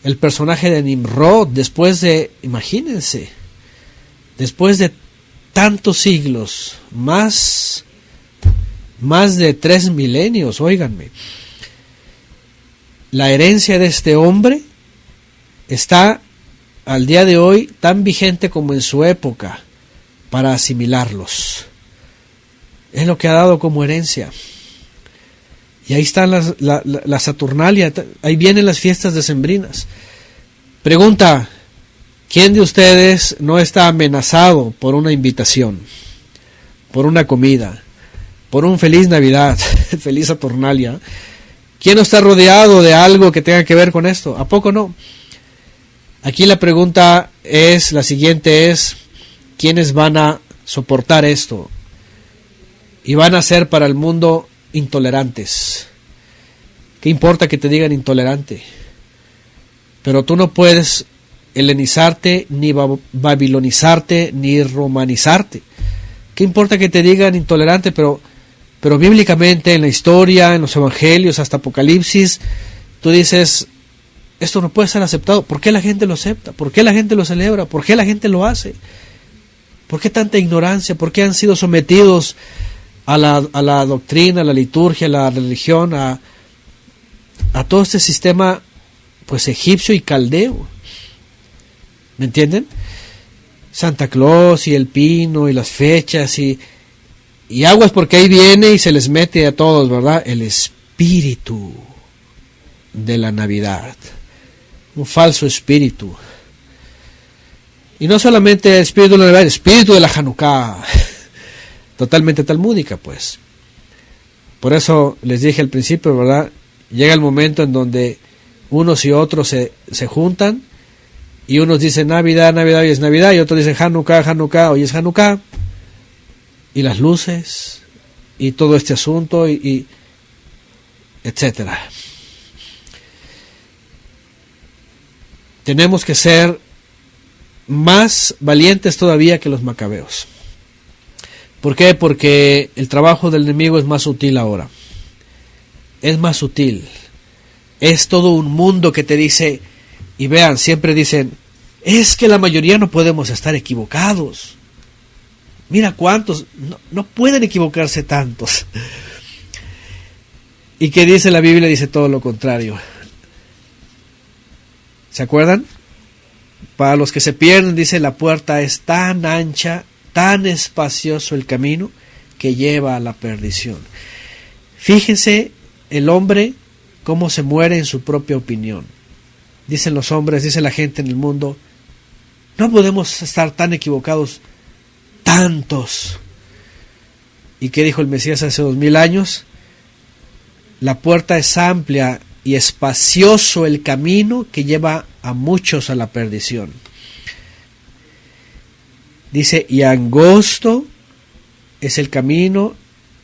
El personaje de Nimrod, imagínense, después de tantos siglos, más de 3 milenios, óiganme, la herencia de este hombre está al día de hoy tan vigente como en su época para asimilarlos. Es lo que ha dado como herencia. Y ahí está la Saturnalia, ahí vienen las fiestas decembrinas. Pregunta, ¿quién de ustedes no está amenazado por una invitación, por una comida, por un feliz Navidad, feliz Saturnalia? ¿Quién no está rodeado de algo que tenga que ver con esto? ¿A poco no? Aquí la pregunta es, la siguiente es, ¿quiénes van a soportar esto? Y van a ser para el mundo intolerantes. ¿Qué importa que te digan intolerante? Pero tú no puedes helenizarte, ni babilonizarte, ni romanizarte. ¿Qué importa que te digan intolerante? Pero bíblicamente, en la historia, en los evangelios, hasta Apocalipsis, tú dices, esto no puede ser aceptado. ¿Por qué la gente lo acepta? ¿Por qué la gente lo celebra? ¿Por qué la gente lo hace? ¿Por qué tanta ignorancia? ¿Por qué han sido sometidos a la doctrina, a la liturgia, a la religión, a todo este sistema pues egipcio y caldeo? ¿Me entienden? Santa Claus y el pino y las fechas y aguas, porque ahí viene y se les mete a todos, ¿verdad? El espíritu de la Navidad, un falso espíritu. Y no solamente el espíritu de la Navidad, el espíritu de la Hanukkah, totalmente talmúdica, pues. Por eso les dije al principio, ¿verdad? Llega el momento en donde unos y otros se juntan, y unos dicen Navidad, Navidad, hoy es Navidad, y otros dicen Hanukkah, Hanukkah, hoy es Hanukkah. Y las luces, y todo este asunto, y etcétera. Tenemos que ser más valientes todavía que los macabeos. ¿Por qué? Porque el trabajo del enemigo es más sutil ahora. Es más sutil. Es todo un mundo que te dice, y vean, siempre dicen, es que la mayoría no podemos estar equivocados. Mira cuántos, no pueden equivocarse tantos. ¿Y qué dice la Biblia? Dice todo lo contrario. ¿Se acuerdan? Para los que se pierden, dice, la puerta es tan ancha, tan espacioso el camino que lleva a la perdición. Fíjense el hombre cómo se muere en su propia opinión. Dicen los hombres, dice la gente en el mundo, no podemos estar tan equivocados tantos. ¿Y qué dijo el Mesías hace 2000 años? La puerta es amplia y espacioso el camino que lleva a muchos a la perdición. Dice, y angosto es el camino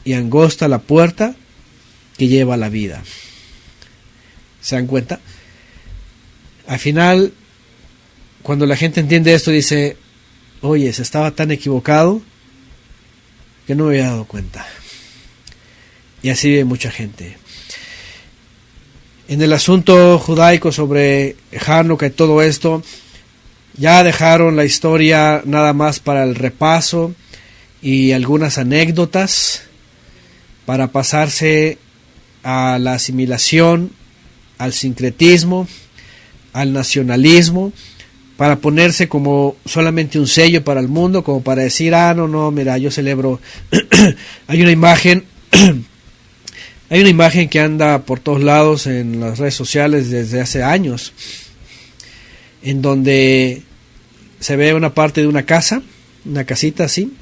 y angosta la puerta que lleva a la vida. ¿Se dan cuenta? Al final, cuando la gente entiende esto, dice, oye, se estaba tan equivocado que no me había dado cuenta. Y así vive mucha gente. En el asunto judaico sobre Hanukkah y todo esto, ya dejaron la historia nada más para el repaso y algunas anécdotas para pasarse a la asimilación, al sincretismo, al nacionalismo, para ponerse como solamente un sello para el mundo, como para decir, no, mira, yo celebro. Hay una imagen que anda por todos lados en las redes sociales desde hace años, en donde se ve una parte de una casa, una casita así,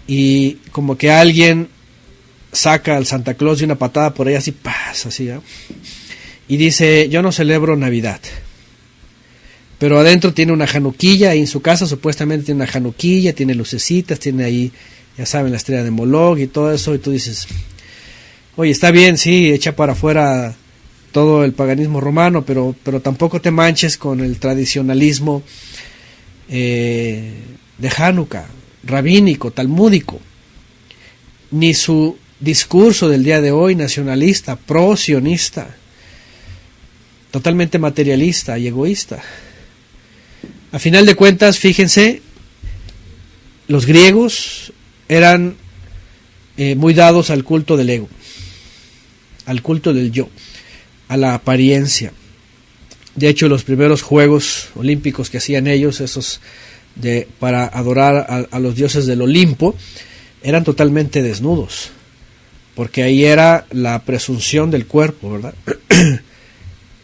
y como que alguien saca al Santa Claus de una patada por ahí, así, ¡paz! Así, ¿eh? Y dice, yo no celebro Navidad. Pero adentro tiene una januquilla, y en su casa supuestamente tiene una januquilla, tiene lucecitas, tiene ahí, ya saben, la estrella de Moloch y todo eso, y tú dices, oye, está bien, sí, echa para afuera todo el paganismo romano, pero tampoco te manches con el tradicionalismo de Hanukkah, rabínico, talmúdico, ni su discurso del día de hoy nacionalista, pro-sionista, totalmente materialista y egoísta. A final de cuentas, fíjense, los griegos eran muy dados al culto del ego, al culto del yo, a la apariencia. De hecho, los primeros Juegos Olímpicos que hacían ellos, esos para adorar a los dioses del Olimpo, eran totalmente desnudos, porque ahí era la presunción del cuerpo, ¿verdad?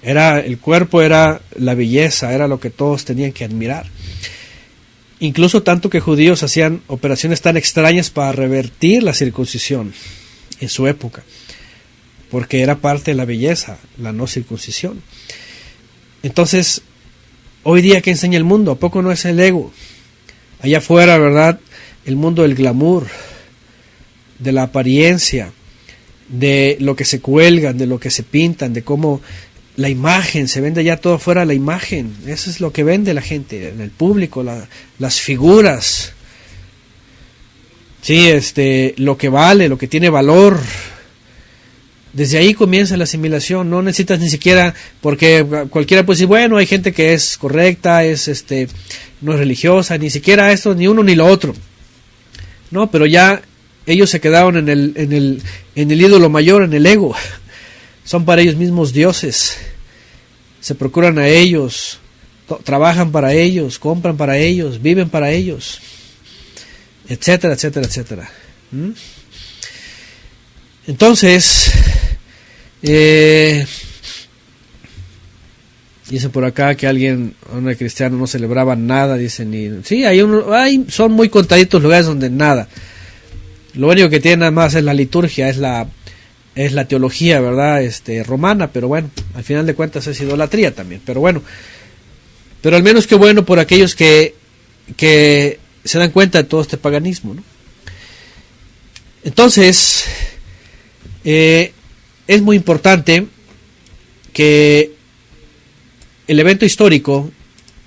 El cuerpo era la belleza, era lo que todos tenían que admirar. Incluso tanto que judíos hacían operaciones tan extrañas para revertir la circuncisión en su época, porque era parte de la belleza, la no circuncisión. Entonces, hoy día, ¿qué enseña el mundo? ¿A poco no es el ego? Allá afuera, ¿verdad? El mundo del glamour, de la apariencia, de lo que se cuelgan, de lo que se pintan, de cómo la imagen, se vende ya todo afuera, la imagen. Eso es lo que vende la gente, el público, las figuras. Sí, lo que vale, lo que tiene valor. Desde ahí comienza la asimilación. No necesitas ni siquiera, porque cualquiera puede decir, bueno, hay gente que es correcta, no es religiosa, ni siquiera esto, ni uno ni lo otro. No, pero ya ellos se quedaron en el ídolo mayor, en el ego. Son para ellos mismos dioses. Se procuran a ellos, trabajan para ellos, compran para ellos, viven para ellos, etcétera, etcétera, etcétera. Entonces, dice por acá que un cristiano no celebraba nada, dicen. Sí, son muy contaditos lugares donde nada. Lo único que tiene nada más es la liturgia, es la teología, ¿verdad? Romana, pero bueno, al final de cuentas es idolatría también, pero bueno. Pero al menos qué bueno por aquellos que se dan cuenta de todo este paganismo, ¿no? Entonces, es muy importante que el evento histórico,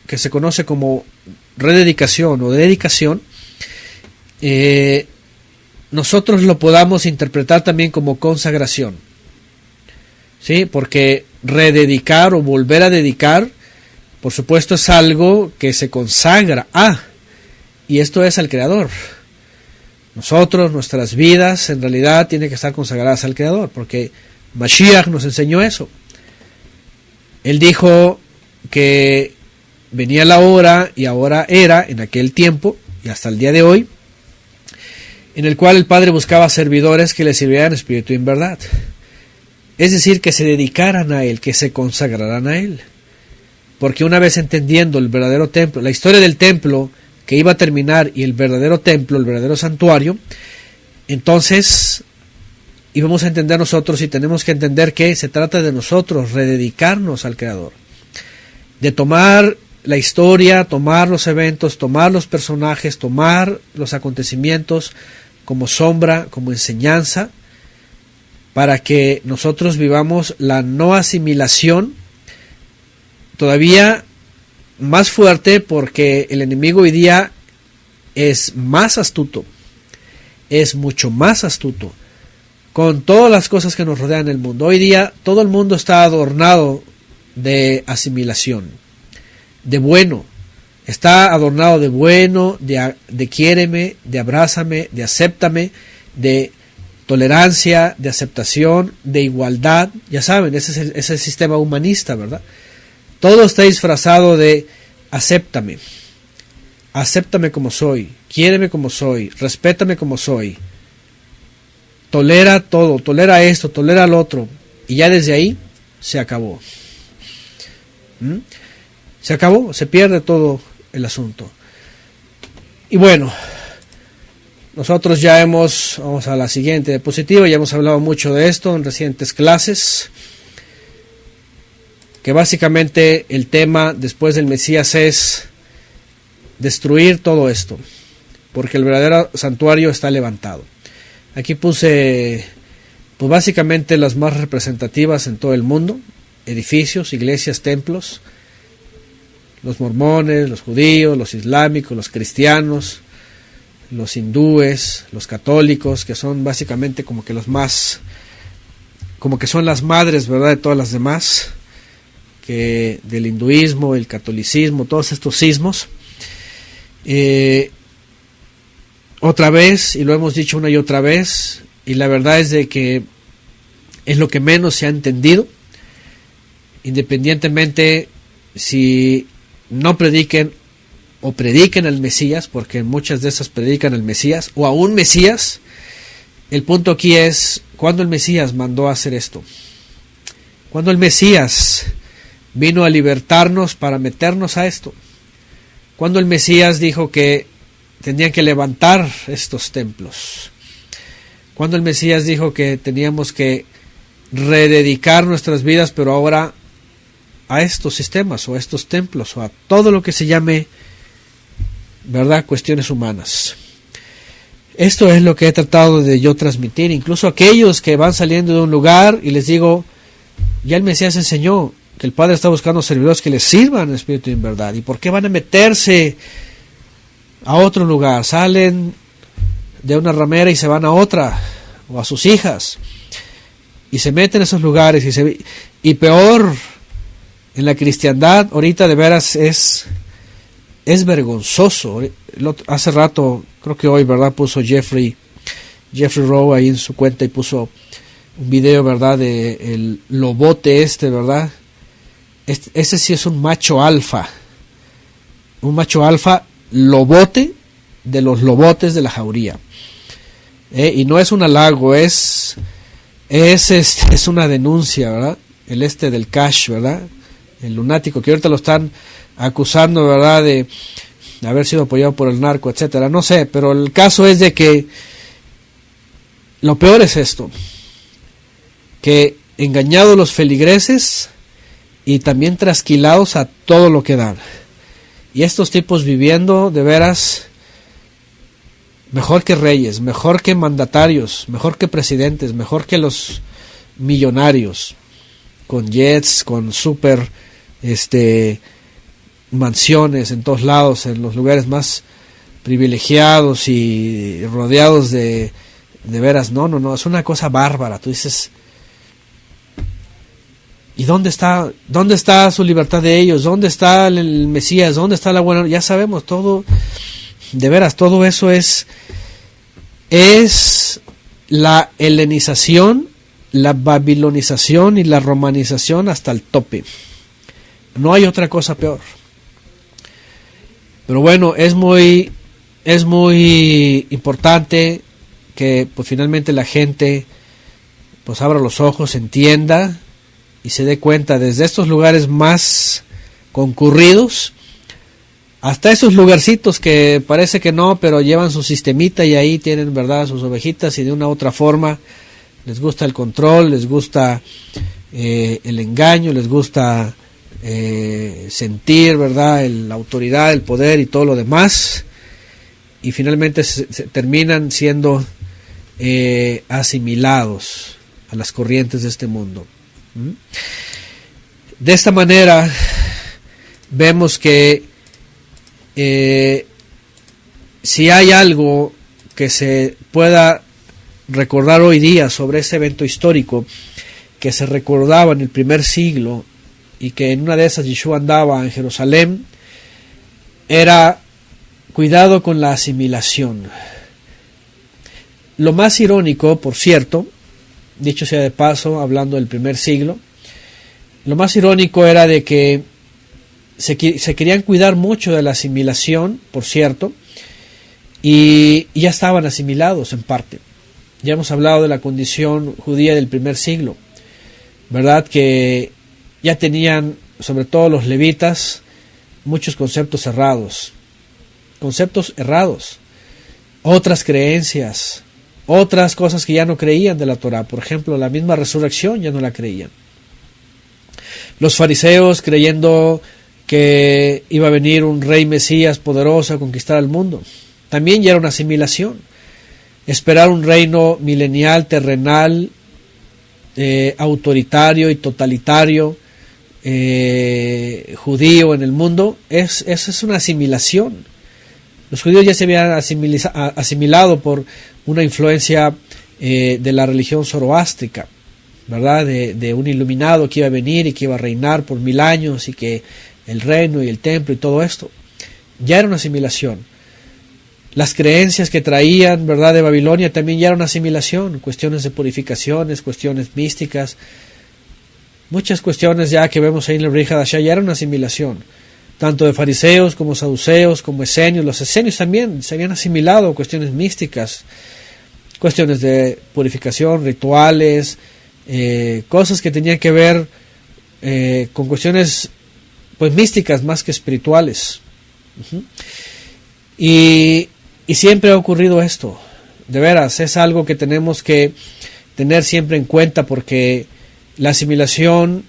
que se conoce como rededicación o dedicación, nosotros lo podamos interpretar también como consagración, ¿sí? Porque rededicar o volver a dedicar, por supuesto, es algo que se consagra y esto es al Creador. Nosotros, nuestras vidas, en realidad tienen que estar consagradas al Creador, porque Mashiach nos enseñó eso. Él dijo que venía la hora, y ahora era, en aquel tiempo, y hasta el día de hoy, en el cual el Padre buscaba servidores que le sirvieran en espíritu y en verdad. Es decir, que se dedicaran a Él, que se consagraran a Él. Porque una vez entendiendo el verdadero templo, la historia del templo que iba a terminar y el verdadero templo, el verdadero santuario, entonces íbamos a entender nosotros y tenemos que entender que se trata de nosotros rededicarnos al Creador. De tomar la historia, tomar los eventos, tomar los personajes, tomar los acontecimientos como sombra, como enseñanza, para que nosotros vivamos la no asimilación todavía más fuerte, porque el enemigo hoy día es más astuto, es mucho más astuto con todas las cosas que nos rodean en el mundo. Hoy día todo el mundo está adornado de asimilación, de bueno. Está adornado de bueno, de quiéreme, de abrázame, de acéptame, de tolerancia, de aceptación, de igualdad. Ya saben, ese es el sistema humanista, ¿verdad? Todo está disfrazado de acéptame. Acéptame como soy, quiéreme como soy, respétame como soy. Tolera todo, tolera esto, tolera lo otro. Y ya desde ahí se acabó. Se acabó, se pierde todo el asunto. Y bueno, nosotros vamos a la siguiente diapositiva, ya hemos hablado mucho de esto en recientes clases, que básicamente el tema después del Mesías es destruir todo esto, porque el verdadero santuario está levantado. Aquí puse pues básicamente las más representativas en todo el mundo, edificios, iglesias, templos, los mormones, los judíos, los islámicos, los cristianos, los hindúes, los católicos, que son básicamente como que los más, como que son las madres, ¿verdad?, de todas las demás, que del hinduismo, el catolicismo, todos estos sismos. Otra vez, y lo hemos dicho una y otra vez, y la verdad es de que es lo que menos se ha entendido, independientemente si no prediquen o prediquen al Mesías, porque muchas de esas predican al Mesías o a un Mesías. El punto aquí es, ¿cuándo el Mesías mandó a hacer esto? ¿Cuándo el Mesías vino a libertarnos para meternos a esto? ¿Cuándo el Mesías dijo que tenían que levantar estos templos? ¿Cuándo el Mesías dijo que teníamos que rededicar nuestras vidas, pero ahora a estos sistemas o a estos templos o a todo lo que se llame, ¿verdad?, cuestiones humanas? Esto es lo que he tratado de yo transmitir, incluso aquellos que van saliendo de un lugar y les digo, ya el Mesías enseñó que el Padre está buscando servidores que les sirvan en espíritu y en verdad. ¿Y por qué van a meterse a otro lugar? Salen de una ramera y se van a otra, o a sus hijas, y se meten en esos lugares, y peor, en la cristiandad ahorita de veras es vergonzoso. Hace rato, creo que hoy, ¿verdad?, puso Jeffrey Rowe ahí en su cuenta y puso un video, ¿verdad?, de el lobote ¿verdad? Ese sí es un macho alfa lobote de los lobotes de la jauría. Y no es un halago, es una denuncia, ¿verdad? El del Cash, ¿verdad? El lunático que ahorita lo están acusando, ¿verdad?, de haber sido apoyado por el narco, etcétera. No sé, pero el caso es de que lo peor es esto, que engañados los feligreses y también trasquilados a todo lo que dan. Y estos tipos viviendo de veras mejor que reyes, mejor que mandatarios, mejor que presidentes, mejor que los millonarios, con jets, con super mansiones en todos lados, en los lugares más privilegiados y rodeados de veras, no, es una cosa bárbara. Tú dices, ¿y dónde está su libertad de ellos? ¿Dónde está el Mesías? ¿Dónde está la buena? Ya sabemos todo, de veras, todo eso es la helenización, la babilonización y la romanización hasta el tope. No hay otra cosa peor. Pero bueno, es muy importante que pues finalmente la gente pues abra los ojos, entienda y se dé cuenta desde estos lugares más concurridos hasta esos lugarcitos que parece que no, pero llevan su sistemita y ahí tienen, ¿verdad?, sus ovejitas, y de una u otra forma les gusta el control, les gusta el engaño, les gusta sentir, ¿verdad?, la autoridad, el poder y todo lo demás, y finalmente se terminan siendo asimilados a las corrientes de este mundo. De esta manera vemos que si hay algo que se pueda recordar hoy día sobre ese evento histórico que se recordaba en el primer siglo, y que en una de esas Yeshua andaba en Jerusalén, era cuidado con la asimilación. Lo más irónico, por cierto, dicho sea de paso, hablando del primer siglo, lo más irónico era de que se querían cuidar mucho de la asimilación, por cierto, y ya estaban asimilados en parte. Ya hemos hablado de la condición judía del primer siglo, ¿verdad?, que ya tenían, sobre todo los levitas, muchos conceptos errados, otras creencias, otras cosas que ya no creían de la Torah. Por ejemplo, la misma resurrección ya no la creían. Los fariseos creyendo que iba a venir un rey Mesías poderoso a conquistar el mundo, también ya era una asimilación. Esperar un reino milenial, terrenal, autoritario y totalitario, judío en el mundo, eso es una asimilación. Los judíos ya se habían asimilado por una influencia de la religión zoroástrica, ¿verdad? De un iluminado que iba a venir y que iba a reinar por 1000 años, y que el reino y el templo y todo esto ya era una asimilación. Las creencias que traían, ¿verdad?, de Babilonia también ya era una asimilación, cuestiones de purificaciones, cuestiones místicas, muchas cuestiones ya que vemos ahí en el Brit Hadashah ya era una asimilación, tanto de fariseos como saduceos, como esenios. Los esenios también se habían asimilado a cuestiones místicas, cuestiones de purificación, rituales, cosas que tenían que ver con cuestiones pues místicas más que espirituales. Y siempre ha ocurrido esto, de veras, es algo que tenemos que tener siempre en cuenta, porque la asimilación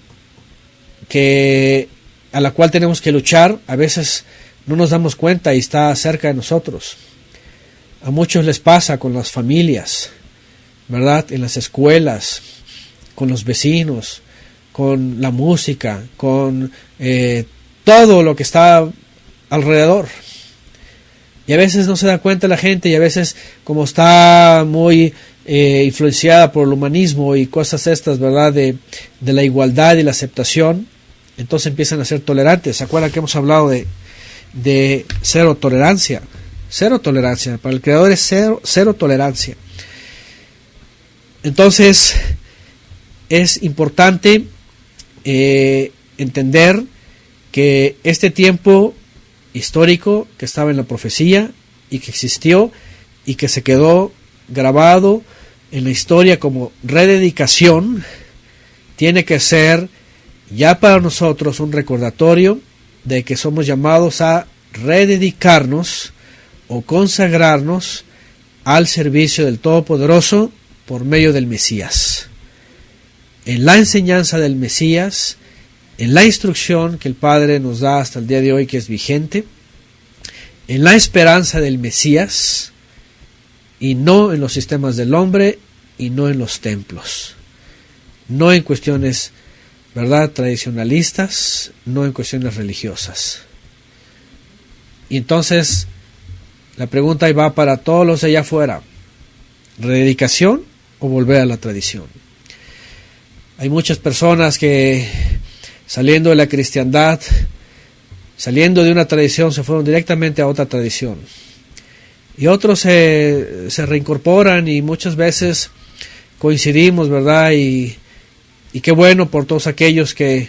a la cual tenemos que luchar, a veces no nos damos cuenta y está cerca de nosotros. A muchos les pasa con las familias, ¿verdad?, en las escuelas, con los vecinos, con la música, con todo lo que está alrededor. Y a veces no se da cuenta la gente, y a veces, como está muy influenciada por el humanismo y cosas estas, ¿verdad?, de la igualdad y la aceptación, entonces empiezan a ser tolerantes. ¿Se acuerdan que hemos hablado de cero tolerancia? Cero tolerancia. Para el Creador es cero tolerancia. Entonces, es importante entender que este tiempo histórico que estaba en la profecía y que existió y que se quedó grabado en la historia como rededicación, tiene que ser ya para nosotros un recordatorio de que somos llamados a rededicarnos o consagrarnos al servicio del Todopoderoso por medio del Mesías, en la enseñanza del Mesías, en la instrucción que el Padre nos da hasta el día de hoy, que es vigente, en la esperanza del Mesías, y no en los sistemas del hombre, y no en los templos, no en cuestiones, ¿verdad?, tradicionalistas, no en cuestiones religiosas. Y entonces la pregunta ahí va para todos los de allá afuera: ¿rededicación o volver a la tradición? Hay muchas personas que, saliendo de la cristiandad, saliendo de una tradición, se fueron directamente a otra tradición. Y otros se reincorporan, y muchas veces coincidimos, ¿verdad? Y qué bueno por todos aquellos que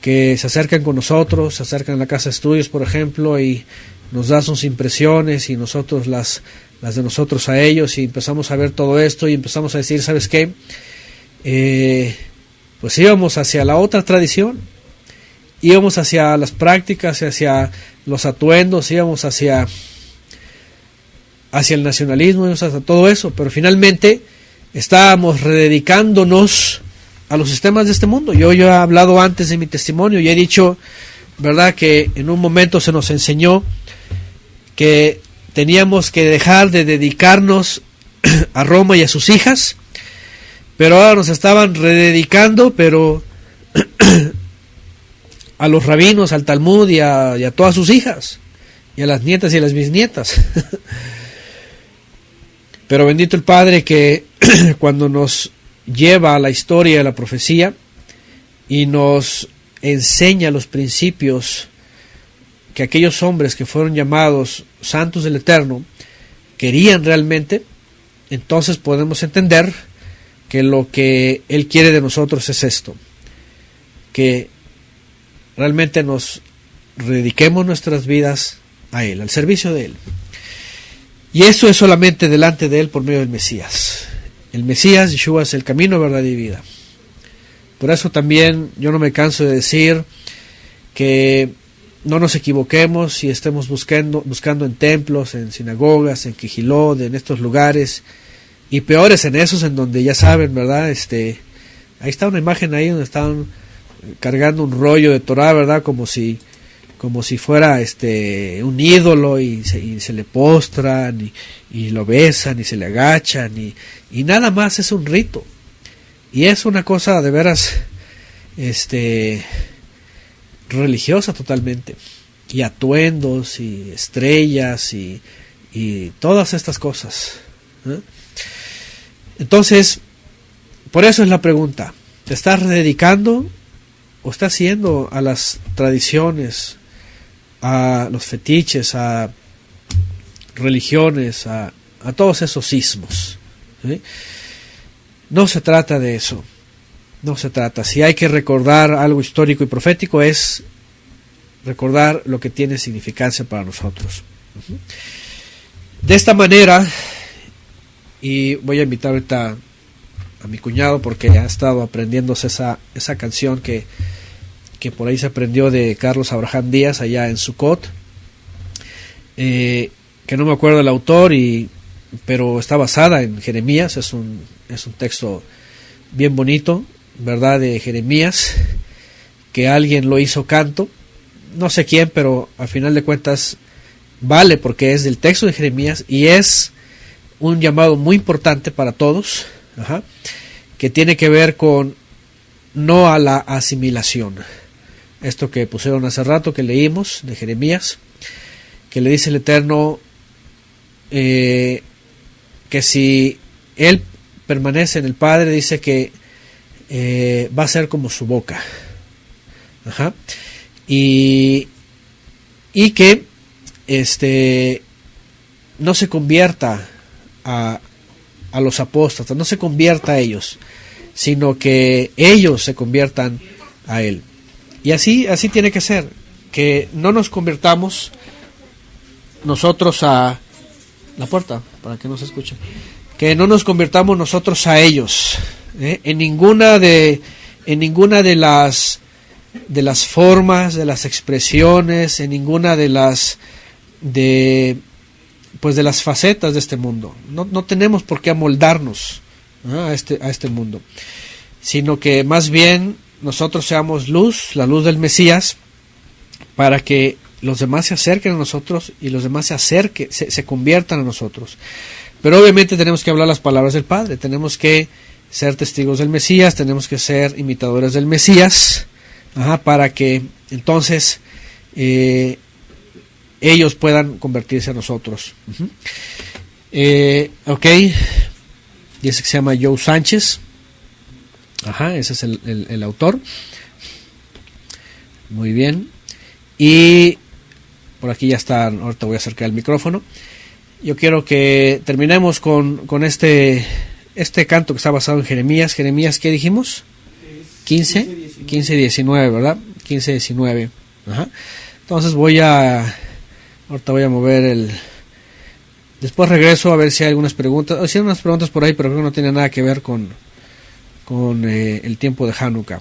se acercan con nosotros, se acercan a la casa de estudios, por ejemplo, y nos dan sus impresiones, y nosotros las de nosotros a ellos, y empezamos a ver todo esto, y empezamos a decir, ¿sabes qué? Pues íbamos hacia la otra tradición, íbamos hacia las prácticas, hacia los atuendos, íbamos hacia el nacionalismo, íbamos hacia todo eso, pero finalmente estábamos rededicándonos a los sistemas de este mundo. Yo he hablado antes de mi testimonio y he dicho, ¿verdad?, que en un momento se nos enseñó que teníamos que dejar de dedicarnos a Roma y a sus hijas, pero ahora nos estaban rededicando, pero a los rabinos, al Talmud y a todas sus hijas, y a las nietas y a las bisnietas. Pero bendito el Padre que cuando nos lleva a la historia de la profecía y nos enseña los principios que aquellos hombres que fueron llamados santos del Eterno querían realmente, entonces podemos entender que lo que Él quiere de nosotros es esto: que realmente nos dediquemos nuestras vidas a Él, al servicio de Él. Y eso es solamente delante de Él por medio del Mesías. El Mesías, Yeshua, es el camino, verdad y vida. Por eso también yo no me canso de decir que no nos equivoquemos y estemos buscando en templos, en sinagogas, en Quijilot, en estos lugares, y peores en esos en donde ya saben, ¿verdad? Ahí está una imagen ahí donde están cargando un rollo de Torah, ¿verdad? Como si fuera un ídolo, y se le postran y lo besan y se le agachan y nada más, es un rito. Y es una cosa de veras religiosa totalmente, y atuendos y estrellas y todas estas cosas, ¿eh? Entonces, por eso es la pregunta: ¿te estás dedicando o estás yendo a las tradiciones, a los fetiches, a religiones, a todos esos ismos? ¿Sí? No se trata de eso, no se trata. Si hay que recordar algo histórico y profético, es recordar lo que tiene significancia para nosotros. De esta manera, y voy a invitar ahorita a mi cuñado porque ha estado aprendiéndose esa canción que por ahí se aprendió de Carlos Abraham Díaz allá en Sucot, que no me acuerdo el autor, pero está basada en Jeremías. Es un texto bien bonito, ¿verdad?, de Jeremías, que alguien lo hizo canto, no sé quién, pero al final de cuentas vale porque es del texto de Jeremías y es un llamado muy importante para todos, que tiene que ver con no a la asimilación. Esto que pusieron hace rato, que leímos de Jeremías, que le dice el Eterno que si él permanece en el Padre, dice que va a ser como su boca, y que no se convierta a los apóstatas, no se convierta a ellos, sino que ellos se conviertan a él. Y así tiene que ser, que no nos convirtamos nosotros a la puerta, para que no se escuche, que no nos convirtamos nosotros a ellos, en ninguna de las formas, de las expresiones, en ninguna de las facetas de este mundo. No tenemos por qué amoldarnos a este mundo, sino que más bien nosotros seamos luz, la luz del Mesías, para que los demás se acerquen a nosotros y los demás se conviertan a nosotros. Pero obviamente tenemos que hablar las palabras del Padre, tenemos que ser testigos del Mesías, tenemos que ser imitadores del Mesías, para que entonces ellos puedan convertirse a nosotros. Ok, dice que se llama Joe Sánchez. Ese es el autor. Muy bien. Y por aquí ya está, ahorita voy a acercar el micrófono. Yo quiero que terminemos con este canto que está basado en Jeremías. Jeremías, ¿qué dijimos? 15 y 19, ¿verdad? 15 y 19. Entonces ahorita voy a mover después regreso a ver si hay algunas preguntas. Hay unas preguntas por ahí, pero creo que no tiene nada que ver con el tiempo de Hanukkah.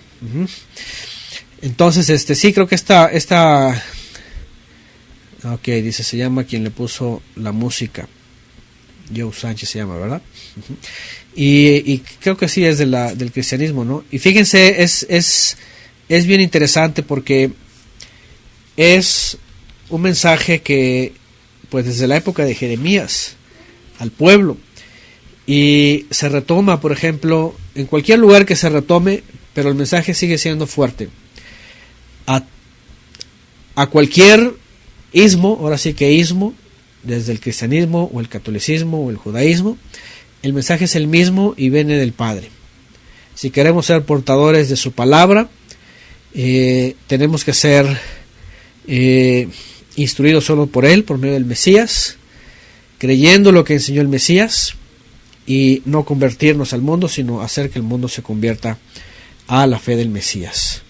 Entonces, sí, creo que esta ok, dice, se llama quien le puso la música. Joe Sánchez se llama, ¿verdad? Y creo que sí es del cristianismo, ¿no? Y fíjense, es bien interesante porque es un mensaje que, pues desde la época de Jeremías al pueblo, y se retoma, por ejemplo, en cualquier lugar que se retome, pero el mensaje sigue siendo fuerte. A cualquier ismo, ahora sí que ismo, desde el cristianismo o el catolicismo o el judaísmo, el mensaje es el mismo y viene del Padre. Si queremos ser portadores de su palabra, tenemos que ser instruidos solo por Él, por medio del Mesías, creyendo lo que enseñó el Mesías, y no convertirnos al mundo, sino hacer que el mundo se convierta a la fe del Mesías.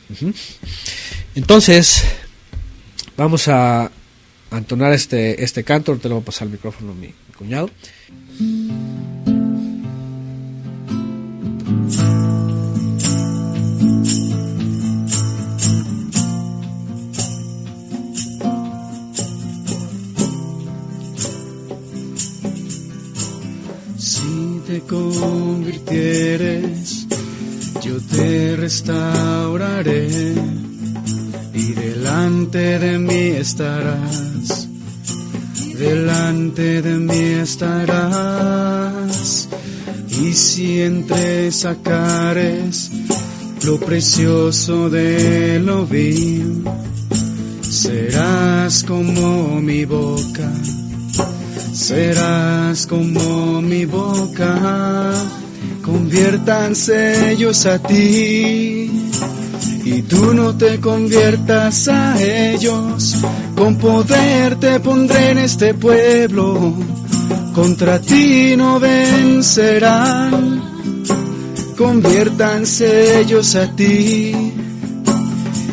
Entonces, vamos a entonar este canto. Ahorita le voy a pasar el micrófono a mi cuñado. Si te convirtieres, yo te restauraré, y delante de mí estarás, delante de mí estarás. Y si entre sacares lo precioso de lo vil. Serás como mi boca, serás como mi boca. Conviértanse ellos a ti y tú no te conviertas a ellos. Con poder te pondré en este pueblo, contra ti no vencerán. Conviértanse ellos a ti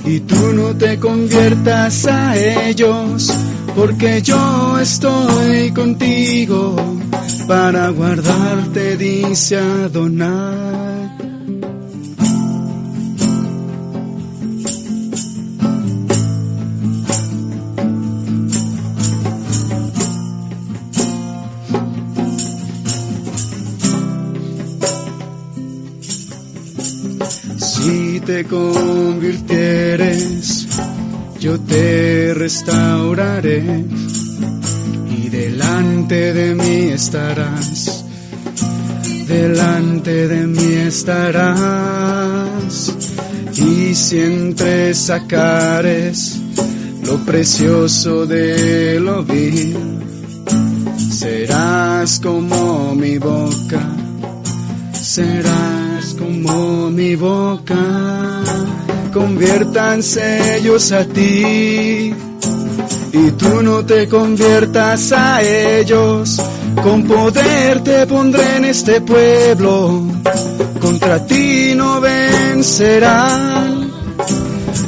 y tú no te conviertas a ellos, porque yo estoy contigo para guardarte, dice Adonai. Si te convirtieres, yo te restauraré y delante de mí estarás, delante de mí estarás. Y si entre sacares lo precioso de lo vil, serás como mi boca, serás como mi boca. Conviértanse ellos a ti y tú no te conviertas a ellos. Con poder te pondré en este pueblo, contra ti no vencerán.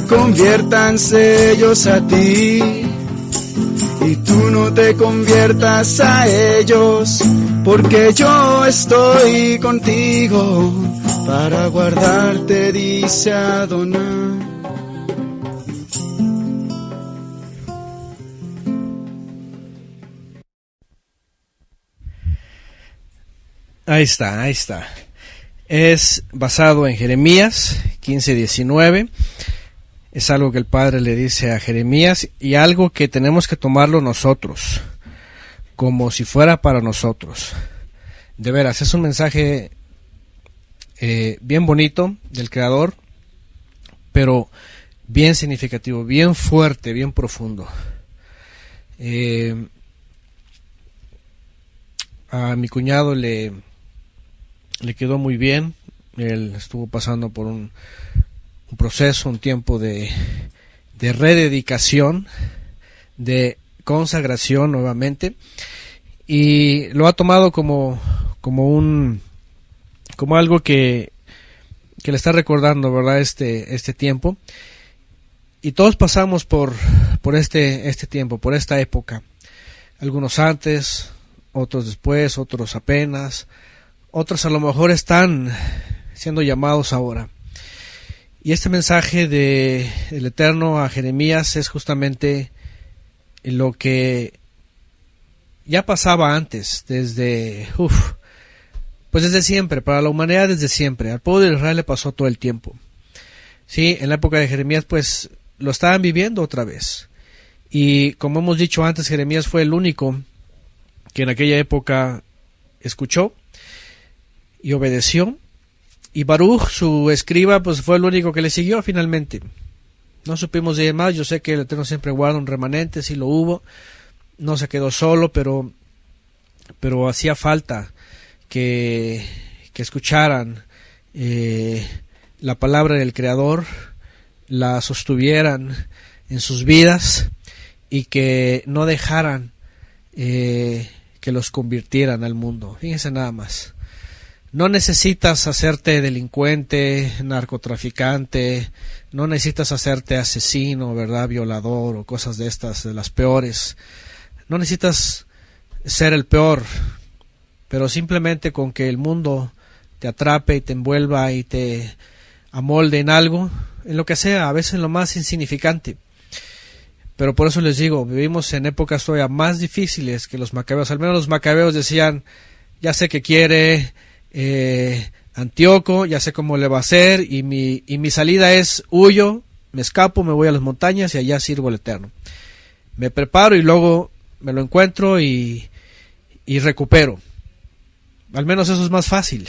Conviértanse ellos a ti y tú no te conviertas a ellos, porque yo estoy contigo para guardarte, dice Adonai. Ahí está. Es basado en Jeremías 15:19. Es algo que el Padre le dice a Jeremías y algo que tenemos que tomarlo nosotros, como si fuera para nosotros. De veras, es un mensaje bien bonito del Creador, pero bien significativo, bien fuerte, bien profundo. A mi cuñado le quedó muy bien. Él estuvo pasando por un proceso, un tiempo de rededicación, de consagración nuevamente, y lo ha tomado como algo que le está recordando, ¿verdad? Este tiempo. Y todos pasamos por este tiempo, por esta época. Algunos antes, otros después, otros apenas, otros a lo mejor están siendo llamados ahora. Y este mensaje del Eterno a Jeremías es justamente lo que ya pasaba antes, desde siempre, para la humanidad desde siempre. Al pueblo de Israel le pasó todo el tiempo. Sí, en la época de Jeremías pues lo estaban viviendo otra vez. Y como hemos dicho antes, Jeremías fue el único que en aquella época escuchó y obedeció. Y Baruch, su escriba, pues fue el único que le siguió finalmente. No supimos de más. Yo sé que el Eterno siempre guarda un remanente, sí lo hubo. No se quedó solo, pero hacía falta que escucharan la palabra del Creador, la sostuvieran en sus vidas y que no dejaran que los convirtieran al mundo. Fíjense nada más. No necesitas hacerte delincuente, narcotraficante, no necesitas hacerte asesino, ¿verdad? Violador o cosas de estas, de las peores. No necesitas ser el peor, pero simplemente con que el mundo te atrape y te envuelva y te amolde en algo, en lo que sea, a veces en lo más insignificante. Pero por eso les digo, vivimos en épocas todavía más difíciles que los macabeos. Al menos los macabeos decían, ya sé qué quiere Antíoco, ya sé cómo le va a hacer, y mi salida es huyo, me escapo, me voy a las montañas y allá sirvo al Eterno. Me preparo y luego me lo encuentro y recupero. Al menos eso es más fácil.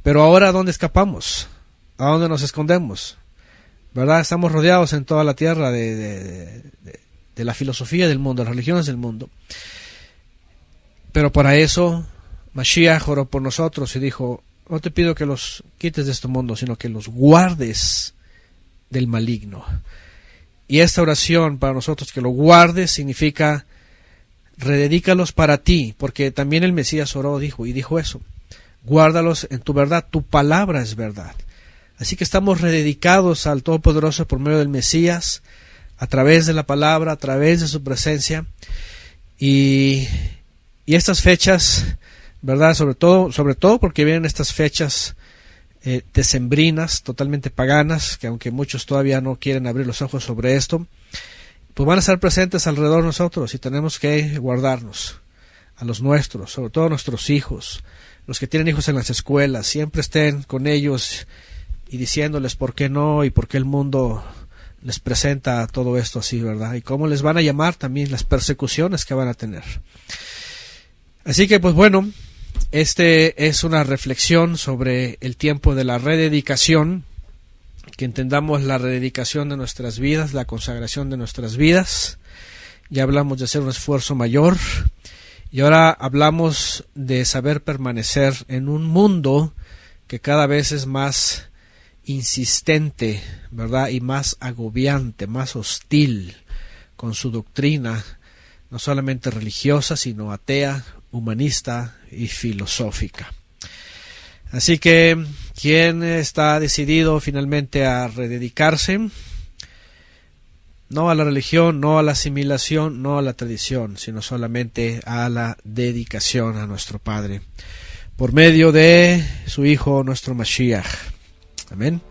Pero ahora, ¿dónde escapamos? ¿A dónde nos escondemos? ¿Verdad? Estamos rodeados en toda la tierra de la filosofía del mundo, de las religiones del mundo. Pero para eso Mashiach oró por nosotros y dijo: no te pido que los quites de este mundo, sino que los guardes del maligno. Y esta oración para nosotros, que lo guardes, significa rededícalos para ti, porque también el Mesías oró, dijo eso: guárdalos en tu verdad, tu palabra es verdad. Así que estamos rededicados al Todopoderoso por medio del Mesías, a través de la palabra, a través de su presencia. Y estas fechas, ¿verdad? Sobre todo porque vienen estas fechas decembrinas, totalmente paganas, que aunque muchos todavía no quieren abrir los ojos sobre esto, pues van a estar presentes alrededor de nosotros, y tenemos que guardarnos a los nuestros, sobre todo a nuestros hijos, los que tienen hijos en las escuelas. Siempre estén con ellos y diciéndoles por qué no y por qué el mundo les presenta todo esto así, ¿verdad? Y cómo les van a llamar también, las persecuciones que van a tener. Así que, pues bueno, este es una reflexión sobre el tiempo de la rededicación, que entendamos la rededicación de nuestras vidas, la consagración de nuestras vidas. Ya hablamos de hacer un esfuerzo mayor, y ahora hablamos de saber permanecer en un mundo que cada vez es más insistente, ¿verdad? Y más agobiante, más hostil con su doctrina, no solamente religiosa, sino atea, humanista y filosófica. Así que, ¿quién está decidido finalmente a rededicarse? No a la religión, no a la asimilación, no a la tradición, sino solamente a la dedicación a nuestro Padre, por medio de su Hijo, nuestro Mashiach. Amén.